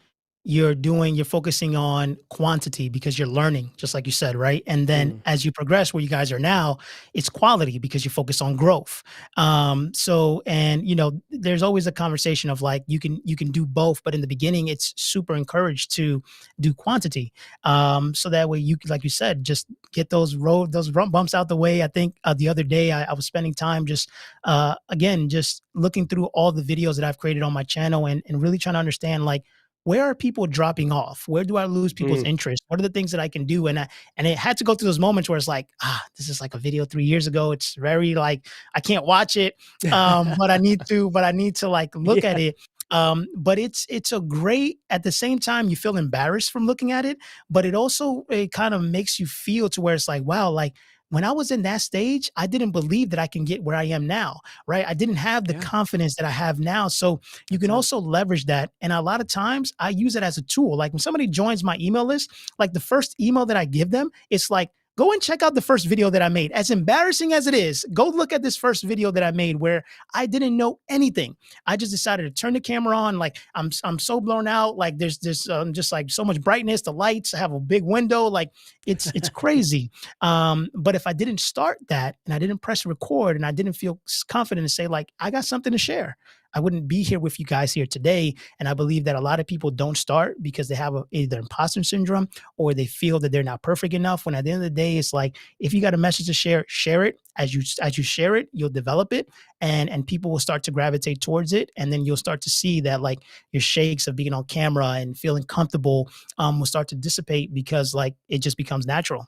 you're focusing on quantity because you're learning, just like you said, right? And then as you progress where you guys are now, it's quality because you focus on growth. So, and you know, there's always a conversation of like, you can do both, but in the beginning it's super encouraged to do quantity. So that way you, like you said, just get those bumps out the way. I think the other day I was spending time just, again, just looking through all the videos that I've created on my channel and really trying to understand like, where are people dropping off? Where do I lose people's interest? What are the things that I can do? And it had to go through those moments where it's like, this is like a video 3 years ago. It's very like, I can't watch it. But I need to like look at it. But it's a great, at the same time, you feel embarrassed from looking at it, but it kind of makes you feel to where it's like, wow, like, when I was in that stage, I didn't believe that I can get where I am now, right? I didn't have the confidence that I have now. So you can also leverage that. And a lot of times I use it as a tool. Like when somebody joins my email list, like the first email that I give them, it's like, go and check out the first video that I made. As embarrassing as it is, go look at this first video that I made where I didn't know anything. I just decided to turn the camera on. Like I'm so blown out. Like there's just like so much brightness, the lights, I have a big window. Like it's crazy. But if I didn't start that and I didn't press record and I didn't feel confident to say like, I got something to share, I wouldn't be here with you guys here today. And I believe that a lot of people don't start because they have either imposter syndrome or they feel that they're not perfect enough. When at the end of the day, it's like, if you got a message to share it. As you share it, you'll develop it and people will start to gravitate towards it. And then you'll start to see that like your shakes of being on camera and feeling comfortable will start to dissipate because like it just becomes natural.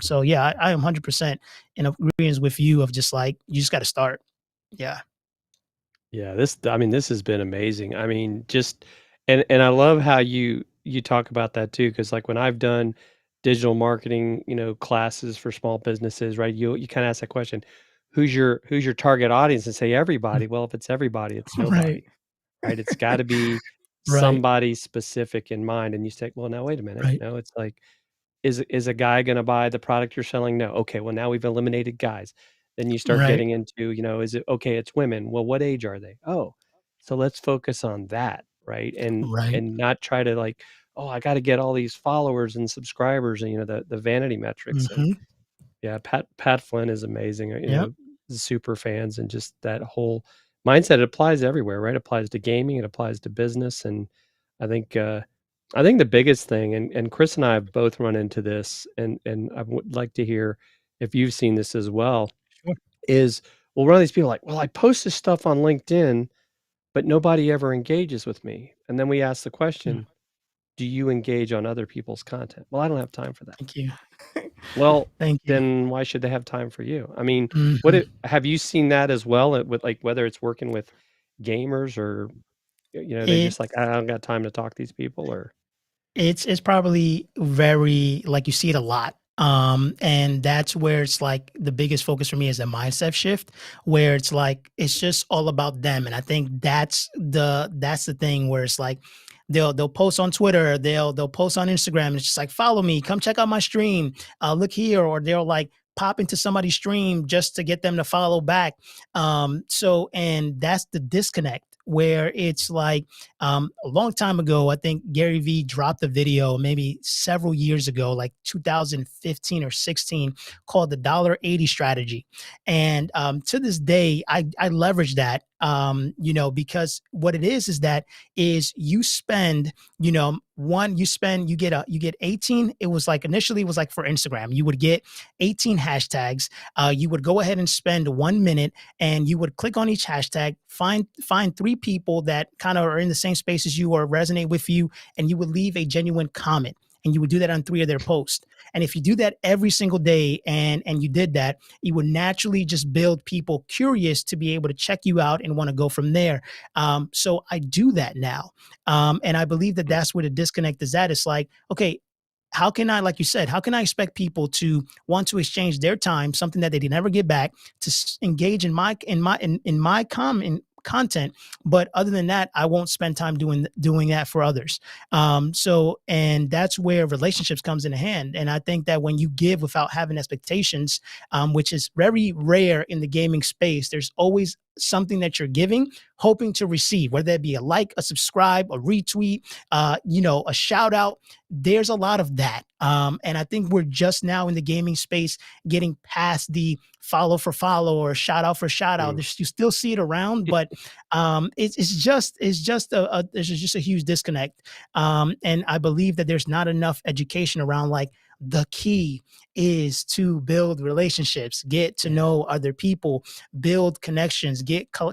So yeah, I am 100% in agreement with you of just like, you just got to start. Yeah. Yeah, this has been amazing. I mean, just and I love how you talk about that too, because like when I've done digital marketing, you know, classes for small businesses, right? You kind of ask that question, who's your target audience, and say everybody. Well, if it's everybody, it's nobody, right? It's got to be somebody specific in mind. And you say, well, now wait a minute, you know, it's like, is a guy going to buy the product you're selling? No. Okay, well now we've eliminated guys. Then you start getting into, you know, is it okay? It's women. Well, what age are they? Oh, so let's focus on that, right? And not try to like, oh, I got to get all these followers and subscribers and you know the vanity metrics. And yeah, Pat Flynn is amazing. You know, the super fans and just that whole mindset. It applies everywhere, right? It applies to gaming. It applies to business. And I think the biggest thing, and Chris and I have both run into this, and I would like to hear if you've seen this as well. Is well, one of these people like, well, I post this stuff on LinkedIn, but nobody ever engages with me. And then we ask the question, do you engage on other people's content? Well, I don't have time for that. Thank you. Well, Thank you. then why should they have time for you? I mean, have you seen that as well with like whether it's working with gamers or you know, they're just like, I don't got time to talk to these people, or it's probably very, like you see it a lot. And that's where it's like the biggest focus for me is a mindset shift where it's like, it's just all about them. And I think that's the thing where it's like, they'll post on Twitter, they'll post on Instagram. And it's just like, follow me, come check out my stream, look here, or they'll like pop into somebody's stream just to get them to follow back. And that's the disconnect where it's like a long time ago, I think Gary Vee dropped a video maybe several years ago, like 2015 or 16, called the $80 strategy. And to this day, I leverage that because what it is that is you spend, you get 18. It was like initially it was like for Instagram, you would get 18 hashtags. You would go ahead and spend 1 minute and you would click on each hashtag, find 3 people that kind of are in the same space as you or resonate with you, and you would leave a genuine comment. And you would do that on 3 of their posts. And if you do that every single day and you did that, you would naturally just build people curious to be able to check you out and want to go from there. So I do that now. And I believe that that's where the disconnect is at. It's like, okay, how can I, like you said, how can I expect people to want to exchange their time, something that they did never get back, to engage in my content, but other than that, I won't spend time doing that for others. And that's where relationships comes into hand. And I think that when you give without having expectations, which is very rare in the gaming space, there's always something that you're giving, hoping to receive, whether that be a like, a subscribe, a retweet, a shout out. There's a lot of that. And I think we're just now in the gaming space getting past the follow for follow or shout out for shout out. You still see it around, but there's just a huge disconnect. And I believe that there's not enough education around, like, the key is to build relationships, get to know other people, build connections,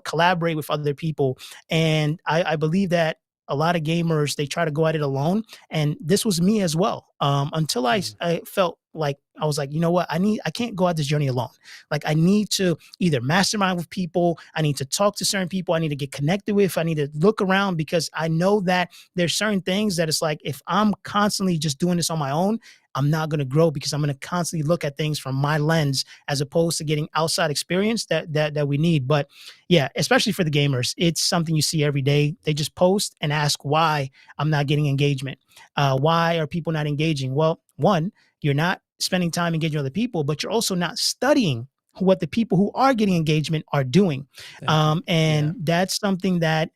collaborate with other people. And I believe that a lot of gamers, they try to go at it alone. And this was me as well. Until I felt like, I was like, you know what? I can't go out this journey alone. Like, I need to either mastermind with people. I need to talk to certain people. I need to get connected with. I need to look around, because I know that there's certain things that it's like, if I'm constantly just doing this on my own, I'm not going to grow, because I'm going to constantly look at things from my lens, as opposed to getting outside experience that we need. But yeah, especially for the gamers, it's something you see every day. They just post and ask why I'm not getting engagement. Why are people not engaging? Well, one, you're not spending time engaging other people, but you're also not studying what the people who are getting engagement are doing. That's something that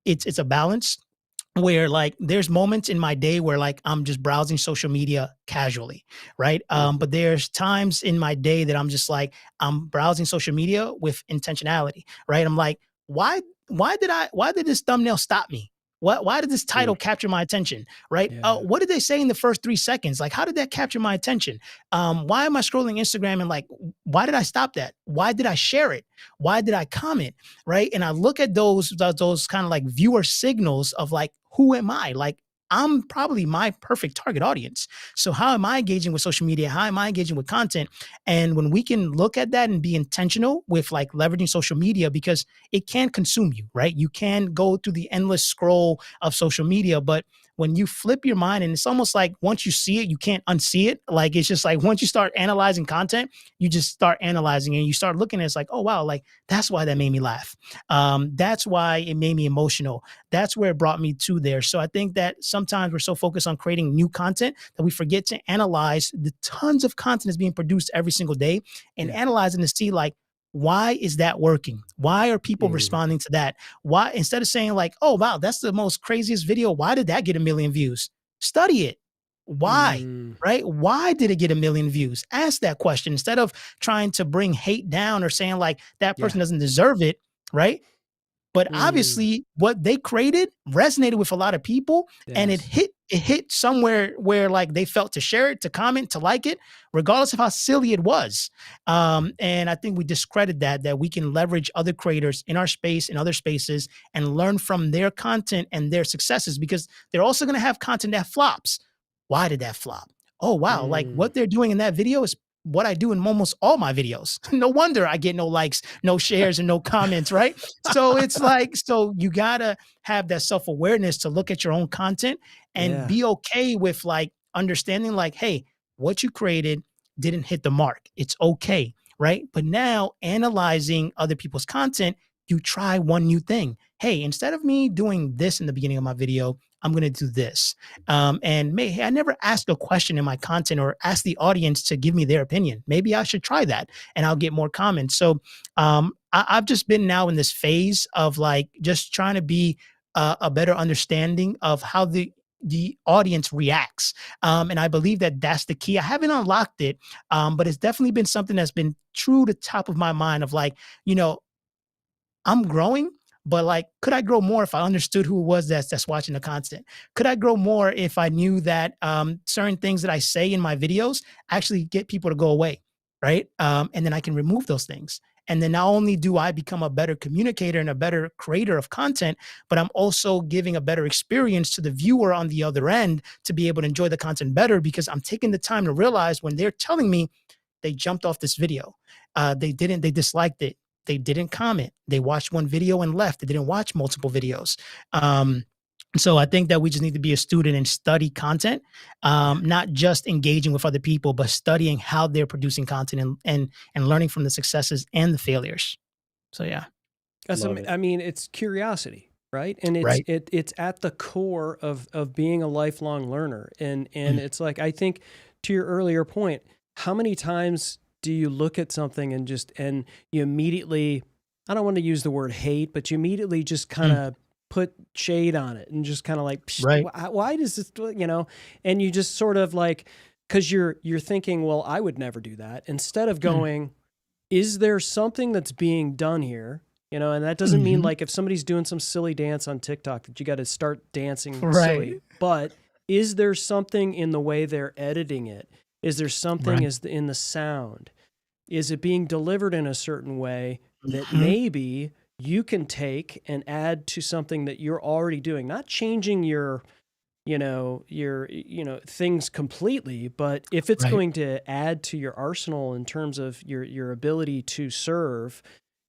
it's a balance, where, like, there's moments in my day where, like, I'm just browsing social media casually, right? But there's times in my day that I'm just like, I'm browsing social media with intentionality, right? I'm like, why did this thumbnail stop me? Why did this title capture my attention, right? What did they say in the first 3 seconds? Like, how did that capture my attention? Why am I scrolling Instagram and, like, why did I stop that? Why did I share it? Why did I comment, right? And I look at those kind of like viewer signals of, like, who am I? Like, I'm probably my perfect target audience. So how am I engaging with social media? How am I engaging with content? And when we can look at that and be intentional with, like, leveraging social media, because it can consume you, right? You can go through the endless scroll of social media, but when you flip your mind, and it's almost like once you see it, you can't unsee it. Like, it's just like, once you start analyzing content, you just start analyzing and you start looking at it, it's like, oh, wow, like, that's why that made me laugh. That's why it made me emotional. That's where it brought me to there. So I think that sometimes we're so focused on creating new content that we forget to analyze the tons of content that's being produced every single day, and analyzing to see, like, why is that working? Why are people responding to that? Why, instead of saying, like, oh, wow, that's the most craziest video, why did that get 1 million views? Study it. Why? Right? Why did it get 1 million views? Ask that question, instead of trying to bring hate down or saying, like, that person doesn't deserve it, right? But obviously what they created resonated with a lot of people, and it hit somewhere where, like, they felt to share it, to comment, to like it, regardless of how silly it was. And I think we discredit that we can leverage other creators in our space, in other spaces, and learn from their content and their successes, because they're also going to have content that flops. Why did that flop? Oh, wow. Like, what they're doing in that video is what I do in almost all my videos. No wonder I get no likes, no shares, and no comments, right? So it's like, so you gotta have that self-awareness to look at your own content and be okay with, like, understanding, like, hey, what you created didn't hit the mark. It's okay, right? But now, analyzing other people's content, you try one new thing. Hey, instead of me doing this in the beginning of my video, I'm going to do this. Hey, I never asked a question in my content or ask the audience to give me their opinion. Maybe I should try that and I'll get more comments. So I've just been now in this phase of, like, just trying to be a better understanding of how the audience reacts. And I believe that that's the key. I haven't unlocked it, but it's definitely been something that's been true to the top of my mind of, like, I'm growing, but like, could I grow more if I understood who it was that's watching the content? Could I grow more if I knew that certain things that I say in my videos actually get people to go away, right? And then I can remove those things. And then not only do I become a better communicator and a better creator of content, but I'm also giving a better experience to the viewer on the other end to be able to enjoy the content better, because I'm taking the time to realize when they're telling me they jumped off this video, they disliked it, they didn't comment, they watched one video and left, they didn't watch multiple videos. So I think that we just need to be a student and study content, not just engaging with other people, but studying how they're producing content and learning from the successes and the failures. So yeah, I mean, it's curiosity, right? And Right. it's at the core of being a lifelong learner. And it's like, I think to your earlier point, how many times do you look at something and you immediately, I don't want to use the word hate, but you immediately just kind of put shade on it and just kind of like, Right. why does this, and you just sort of like, cause you're thinking, well, I would never do that, instead of going, is there something that's being done here? And that doesn't mean like if somebody's doing some silly dance on TikTok that you got to start dancing silly, but is there something in the way they're editing it? Is there something in the sound? Is it being delivered in a certain way that maybe you can take and add to something that you're already doing? Not changing your things completely, but if it's going to add to your arsenal in terms of your ability to serve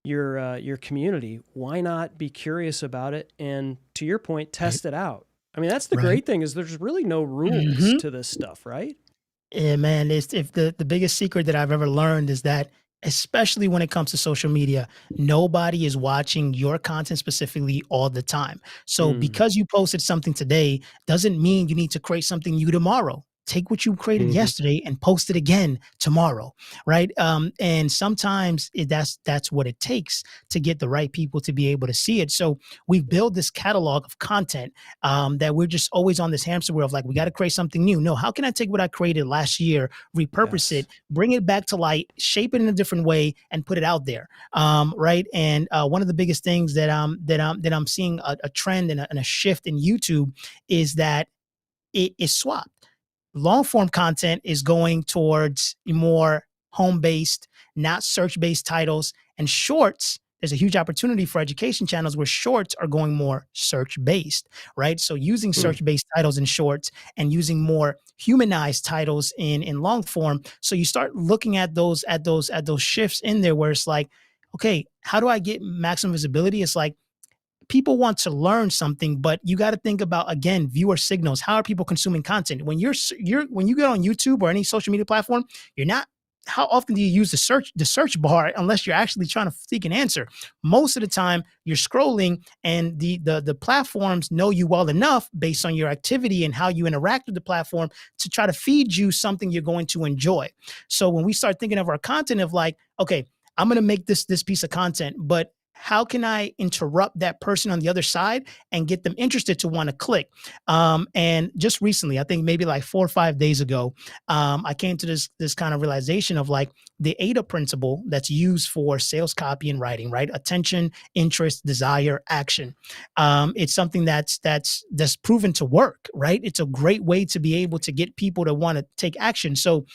your community, why not be curious about it? And to your point, test it out. I mean, that's the great thing, is there's really no rules to this stuff, right? Yeah, man. If the biggest secret that I've ever learned is that, especially when it comes to social media, nobody is watching your content specifically all the time. So because you posted something today doesn't mean you need to create something new tomorrow. Take what you created yesterday and post it again tomorrow, right? And sometimes that's what it takes to get the right people to be able to see it. So we've built this catalog of content that we're just always on this hamster wheel of like, we got to create something new. No, how can I take what I created last year, repurpose it, bring it back to light, shape it in a different way, and put it out there, right? And one of the biggest things that I'm seeing a trend and a shift in YouTube is that it is swapped. Long form content is going towards more home-based, not search-based titles, and shorts. There's a huge opportunity for education channels where shorts are going more search-based, right? So using search-based titles in shorts and using more humanized titles in long form. So you start looking at those shifts in there where it's like, okay, how do I get maximum visibility? It's like, people want to learn something, but you got to think about, again, viewer signals. How are people consuming content? When you get on YouTube or any social media platform, how often do you use the search bar unless you're actually trying to seek an answer? Most of the time you're scrolling, and the platforms know you well enough based on your activity and how you interact with the platform to try to feed you something you're going to enjoy. So when we start thinking of our content of like, okay, I'm going to make this piece of content, but how can I interrupt that person on the other side and get them interested to want to click? And just recently, I think maybe like 4 or 5 days ago, I came to this kind of realization of like the ADA principle that's used for sales copy and writing, right? Attention, interest, desire, action. It's something that's proven to work, right? It's a great way to be able to get people to want to take action. So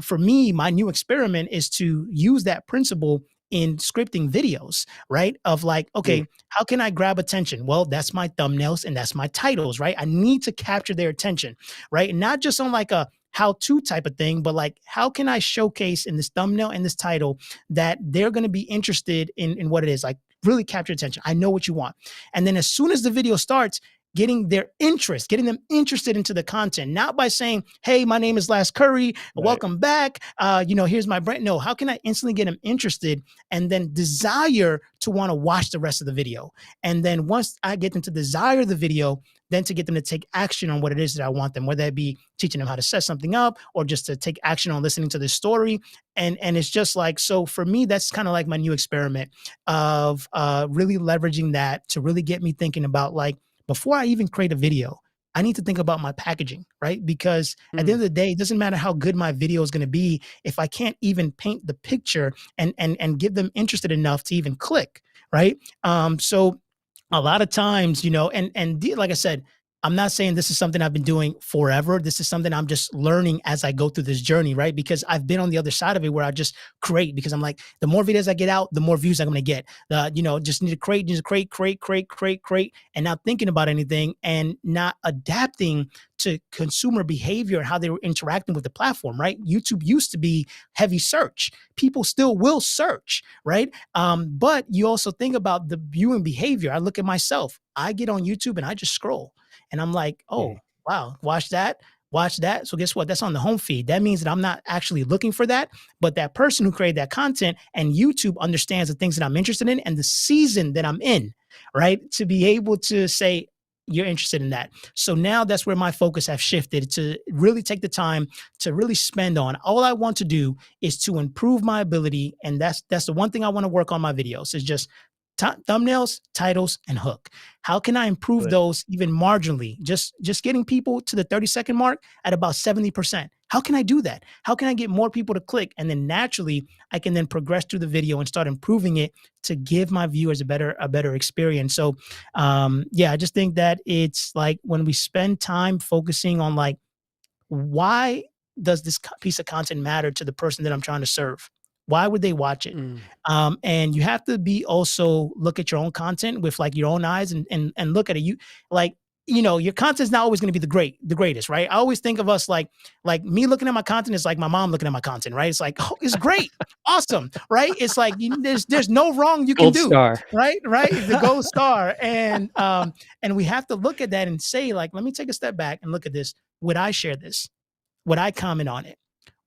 for me, my new experiment is to use that principle in scripting videos, right? Of like, okay, how can I grab attention? Well, that's my thumbnails and that's my titles, right? I need to capture their attention, right? And not just on like a how-to type of thing, but like, how can I showcase in this thumbnail and this title that they're going to be interested in what it is? Like, really capture attention. I know what you want. And then as soon as the video starts, getting them interested into the content, not by saying, hey, my name is LASCurry, welcome back. Here's my brand. No, how can I instantly get them interested and then desire to want to watch the rest of the video? And then once I get them to desire the video, then to get them to take action on what it is that I want them, whether that be teaching them how to set something up or just to take action on listening to the story. And it's just like, so for me, that's kind of like my new experiment of really leveraging that to really get me thinking about like, before I even create a video, I need to think about my packaging, right? Because at the end of the day, it doesn't matter how good my video is going to be if I can't even paint the picture and get them interested enough to even click, right? So a lot of times, like I said, I'm not saying this is something I've been doing forever. This is something I'm just learning as I go through this journey, right? Because I've been on the other side of it where I just create, because I'm like, the more videos I get out, the more views I'm going to get. Just need to create, and not thinking about anything and not adapting to consumer behavior and how they were interacting with the platform, right? YouTube used to be heavy search. People still will search, right? But you also think about the viewing behavior. I look at myself. I get on YouTube and I just scroll. And I'm like, oh, wow, watch that. So guess what? That's on the home feed. That means that I'm not actually looking for that, but that person who created that content and YouTube understands the things that I'm interested in and the season that I'm in, right? To be able to say, you're interested in that. So now that's where my focus has shifted to really take the time to really spend on. All I want to do is to improve my ability. And that's the one thing I want to work on my videos is just thumbnails, titles, and hook. How can I improve those even marginally? Just getting people to the 30-second mark at about 70%. How can I do that? How can I get more people to click? And then naturally, I can then progress through the video and start improving it to give my viewers a better experience. So, I just think that it's like when we spend time focusing on like, why does this piece of content matter to the person that I'm trying to serve? Why would they watch it? And you have to be also look at your own content with like your own eyes and look at it. Your content's not always going to be the greatest, right? I always think of us like me looking at my content is like my mom looking at my content, right? It's like, oh, it's great, awesome, right? It's like there's no wrong you can do, right? The gold star, and we have to look at that and say like, let me take a step back and look at this. Would I share this? Would I comment on it?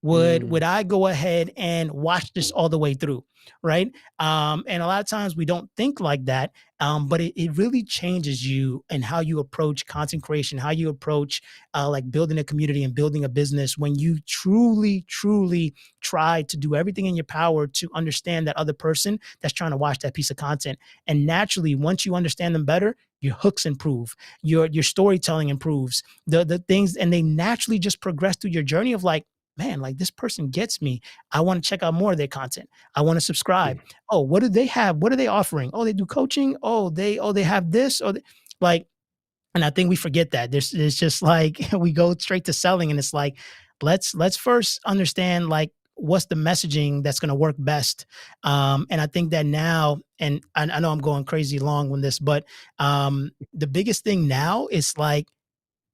Would I go ahead and watch this all the way through, right? And a lot of times we don't think like that, but it really changes you and how you approach content creation, how you approach like building a community and building a business when you truly, truly try to do everything in your power to understand that other person that's trying to watch that piece of content. And naturally, once you understand them better, your hooks improve, your storytelling improves, the things, and they naturally just progress through your journey of like, man, like this person gets me. I want to check out more of their content. I want to subscribe. Oh, what do they have? What are they offering? Oh, they do coaching. Oh, they have this. And I think we forget that. There's just like we go straight to selling, and it's like, let's first understand like what's the messaging that's going to work best. And I think that now, and I know I'm going crazy long on this, but the biggest thing now is like,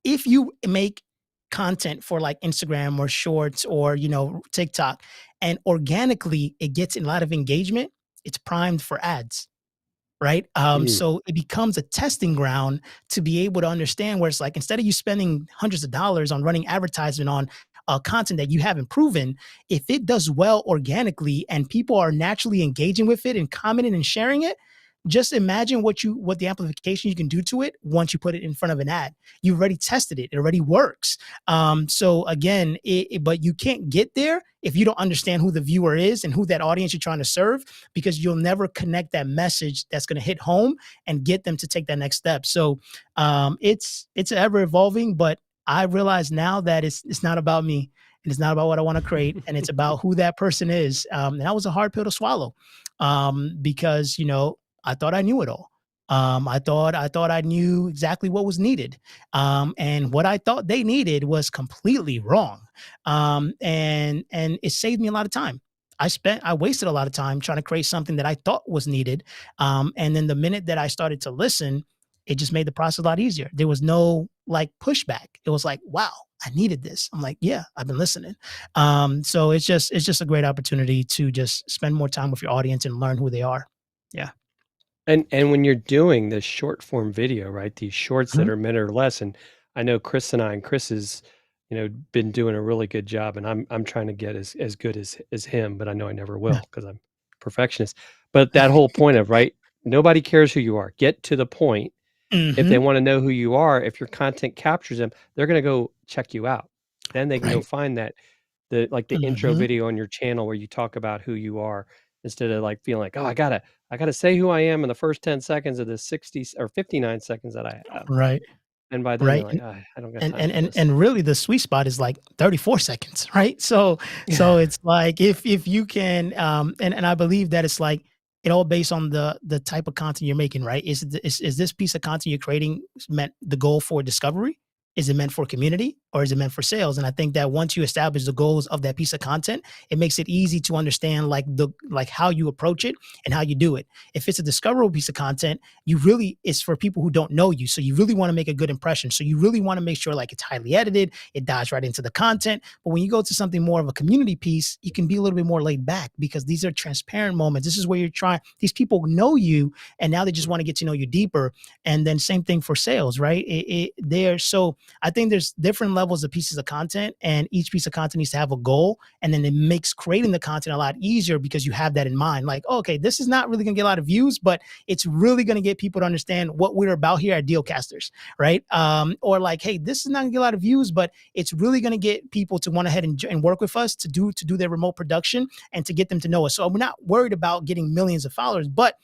if you make content for like Instagram or Shorts or, TikTok, and organically it gets a lot of engagement, it's primed for ads, right? So it becomes a testing ground to be able to understand where it's like, instead of you spending hundreds of dollars on running advertisement on content that you haven't proven, if it does well organically and people are naturally engaging with it and commenting and sharing it, just imagine what the amplification you can do to it once you put it in front of an ad. You've already tested it. It already works. So again, but you can't get there if you don't understand who the viewer is and who that audience you're trying to serve, because you'll never connect that message that's going to hit home and get them to take that next step. So it's ever evolving, but I realize now that it's not about me. And it's not about what I want to create, and it's about who that person is. And that was a hard pill to swallow, because I thought I knew it all. I thought I knew exactly what was needed. And what I thought they needed was completely wrong. And it saved me a lot of time. I wasted a lot of time trying to create something that I thought was needed. And then the minute that I started to listen, it just made the process a lot easier. There was no like pushback. It was like, wow, I needed this. I'm like, yeah, I've been listening. So it's just a great opportunity to just spend more time with your audience and learn who they are. Yeah. And when you're doing this short form video, right? These shorts that are minute or less, and I know Chris has, been doing a really good job, and I'm trying to get as good as him, but I know I never will because I'm a perfectionist. But that whole point of, right, nobody cares who you are. Get to the point. If they want to know who you are, if your content captures them, they're going to go check you out. Then they can go find that the intro video on your channel where you talk about who you are, instead of like feeling like, oh, I gotta say who I am in the first 10 seconds of the 60 or 59 seconds that I have. Right. And by then, like, oh, I don't got time for this. And really the sweet spot is like 34 seconds, right? So it's like if you can, and I believe that it's like, it all based on the type of content you're making, right? Is this piece of content you're creating meant the goal for discovery? Is it meant for community, or is it meant for sales? And I think that once you establish the goals of that piece of content, it makes it easy to understand like how you approach it and how you do it. If it's a discoverable piece of content, it's for people who don't know you. So you really want to make a good impression. So you really want to make sure like it's highly edited, it dives right into the content. But when you go to something more of a community piece, you can be a little bit more laid back, because these are transparent moments. This is where these people know you, and now they just want to get to know you deeper. And then same thing for sales, right? So I think there's different levels of pieces of content, and each piece of content needs to have a goal. And then it makes creating the content a lot easier, because you have that in mind. Like, okay, this is not really going to get a lot of views, but it's really going to get people to understand what we're about here at Dealcasters, right? Or like, hey, this is not going to get a lot of views, but it's really going to get people to want to head and work with us to do their remote production and to get them to know us. So we're not worried about getting millions of followers, but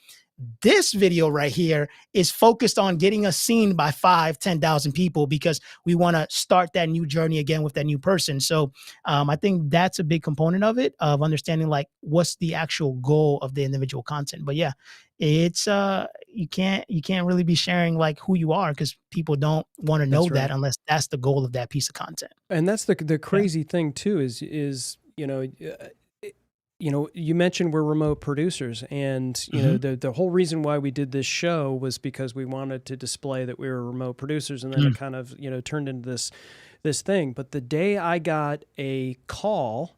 this video right here is focused on getting us seen by 5,000-10,000 people, because we want to start that new journey again with that new person. So I think that's a big component of it, of understanding like what's the actual goal of the individual content. But yeah, it's you can't really be sharing like who you are, because people don't want to know that unless that's the goal of that piece of content. And that's the crazy thing too, is you mentioned we're remote producers, and the whole reason why we did this show was because we wanted to display that we were remote producers, and then it kind of turned into this thing. But the day I got a call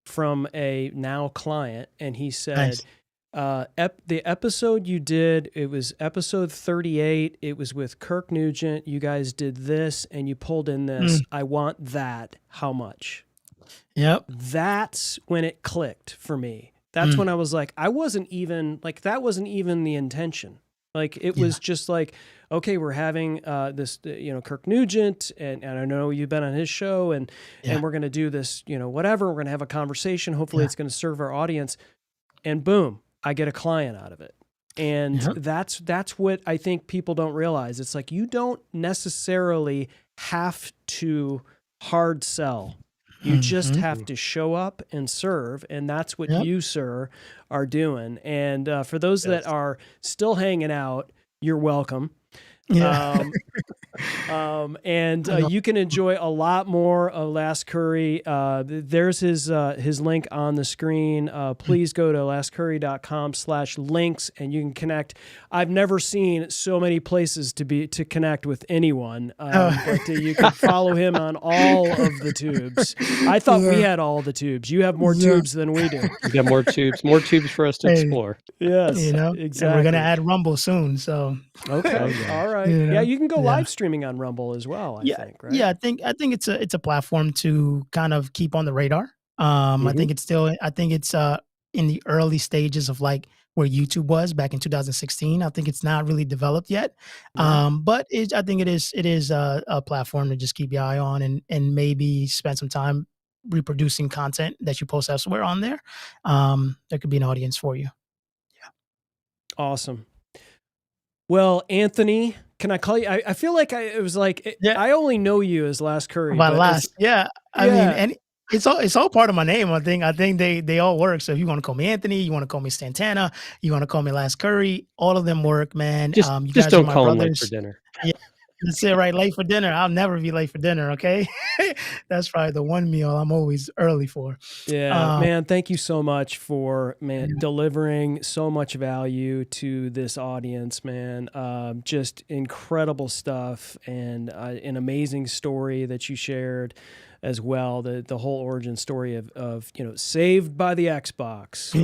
from a now client, and he said, the episode you did, it was episode 38, it was with Kirk Nugent, you guys did this and you pulled in this, I want that, how much? Yep. That's when it clicked for me. That's when I was like, that wasn't even the intention. Like, it was just like, okay, we're having this, Kirk Nugent, and I know you've been on his show, and we're going to do this, whatever. We're going to have a conversation. Hopefully it's going to serve our audience. And boom, I get a client out of it. And that's what I think people don't realize. It's like, you don't necessarily have to hard sell. You just have to show up and serve, and that's what you, sir, are doing. And for those that are still hanging out, you're welcome. Yeah. You can enjoy a lot more of LASCurry. There's his link on the screen. Please go to LASCurry.com/links, and you can connect. I've never seen so many places to connect with anyone. But you can follow him on all of the tubes. I thought we had all the tubes. You have more tubes than we do. We got more tubes for us to explore. Yes, exactly. And we're gonna add Rumble soon. So okay, all right. Yeah, you can go live streaming on Rumble as well. I think, right? Yeah, I think it's a platform to kind of keep on the radar. I think it's in the early stages of like where YouTube was back in 2016. I think it's not really developed yet. But I think it is a platform to just keep your eye on, and maybe spend some time reproducing content that you post elsewhere on there. There could be an audience for you. Yeah. Awesome. Well, Anthony, can I call you? I feel like I only know you as LASCurry. I mean, and it's all part of my name. I think they all work. So if you want to call me Anthony, you want to call me Santana, you want to call me LASCurry, all of them work, man. You guys just don't are my call brothers. him late for dinner. Yeah. That's it, right? Late for dinner. I'll never be late for dinner, okay? That's probably the one meal I'm always early for. Yeah, man, thank you so much for delivering so much value to this audience, man. Just incredible stuff, and an amazing story that you shared as well. The whole origin story of saved by the Xbox.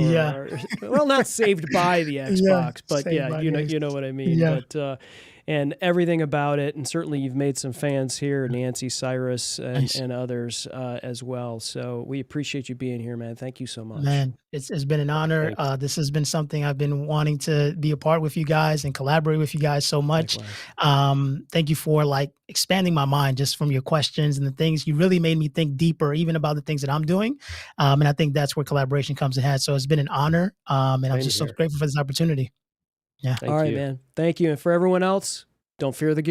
Well, not saved by the Xbox, but you know what I mean. Yeah. But and everything about it, and certainly you've made some fans here, Nancy, Cyrus, and others as well. So we appreciate you being here, man. Thank you so much. Man, it's been an honor. This has been something I've been wanting to be a part with you guys and collaborate with you guys so much. Thank you for like expanding my mind just from your questions and the things. You really made me think deeper, even about the things that I'm doing. And I think that's where collaboration comes in hands. So it's been an honor. And I'm just so grateful for this opportunity. Yeah. All right, man. Thank you. And for everyone else, don't fear the gear.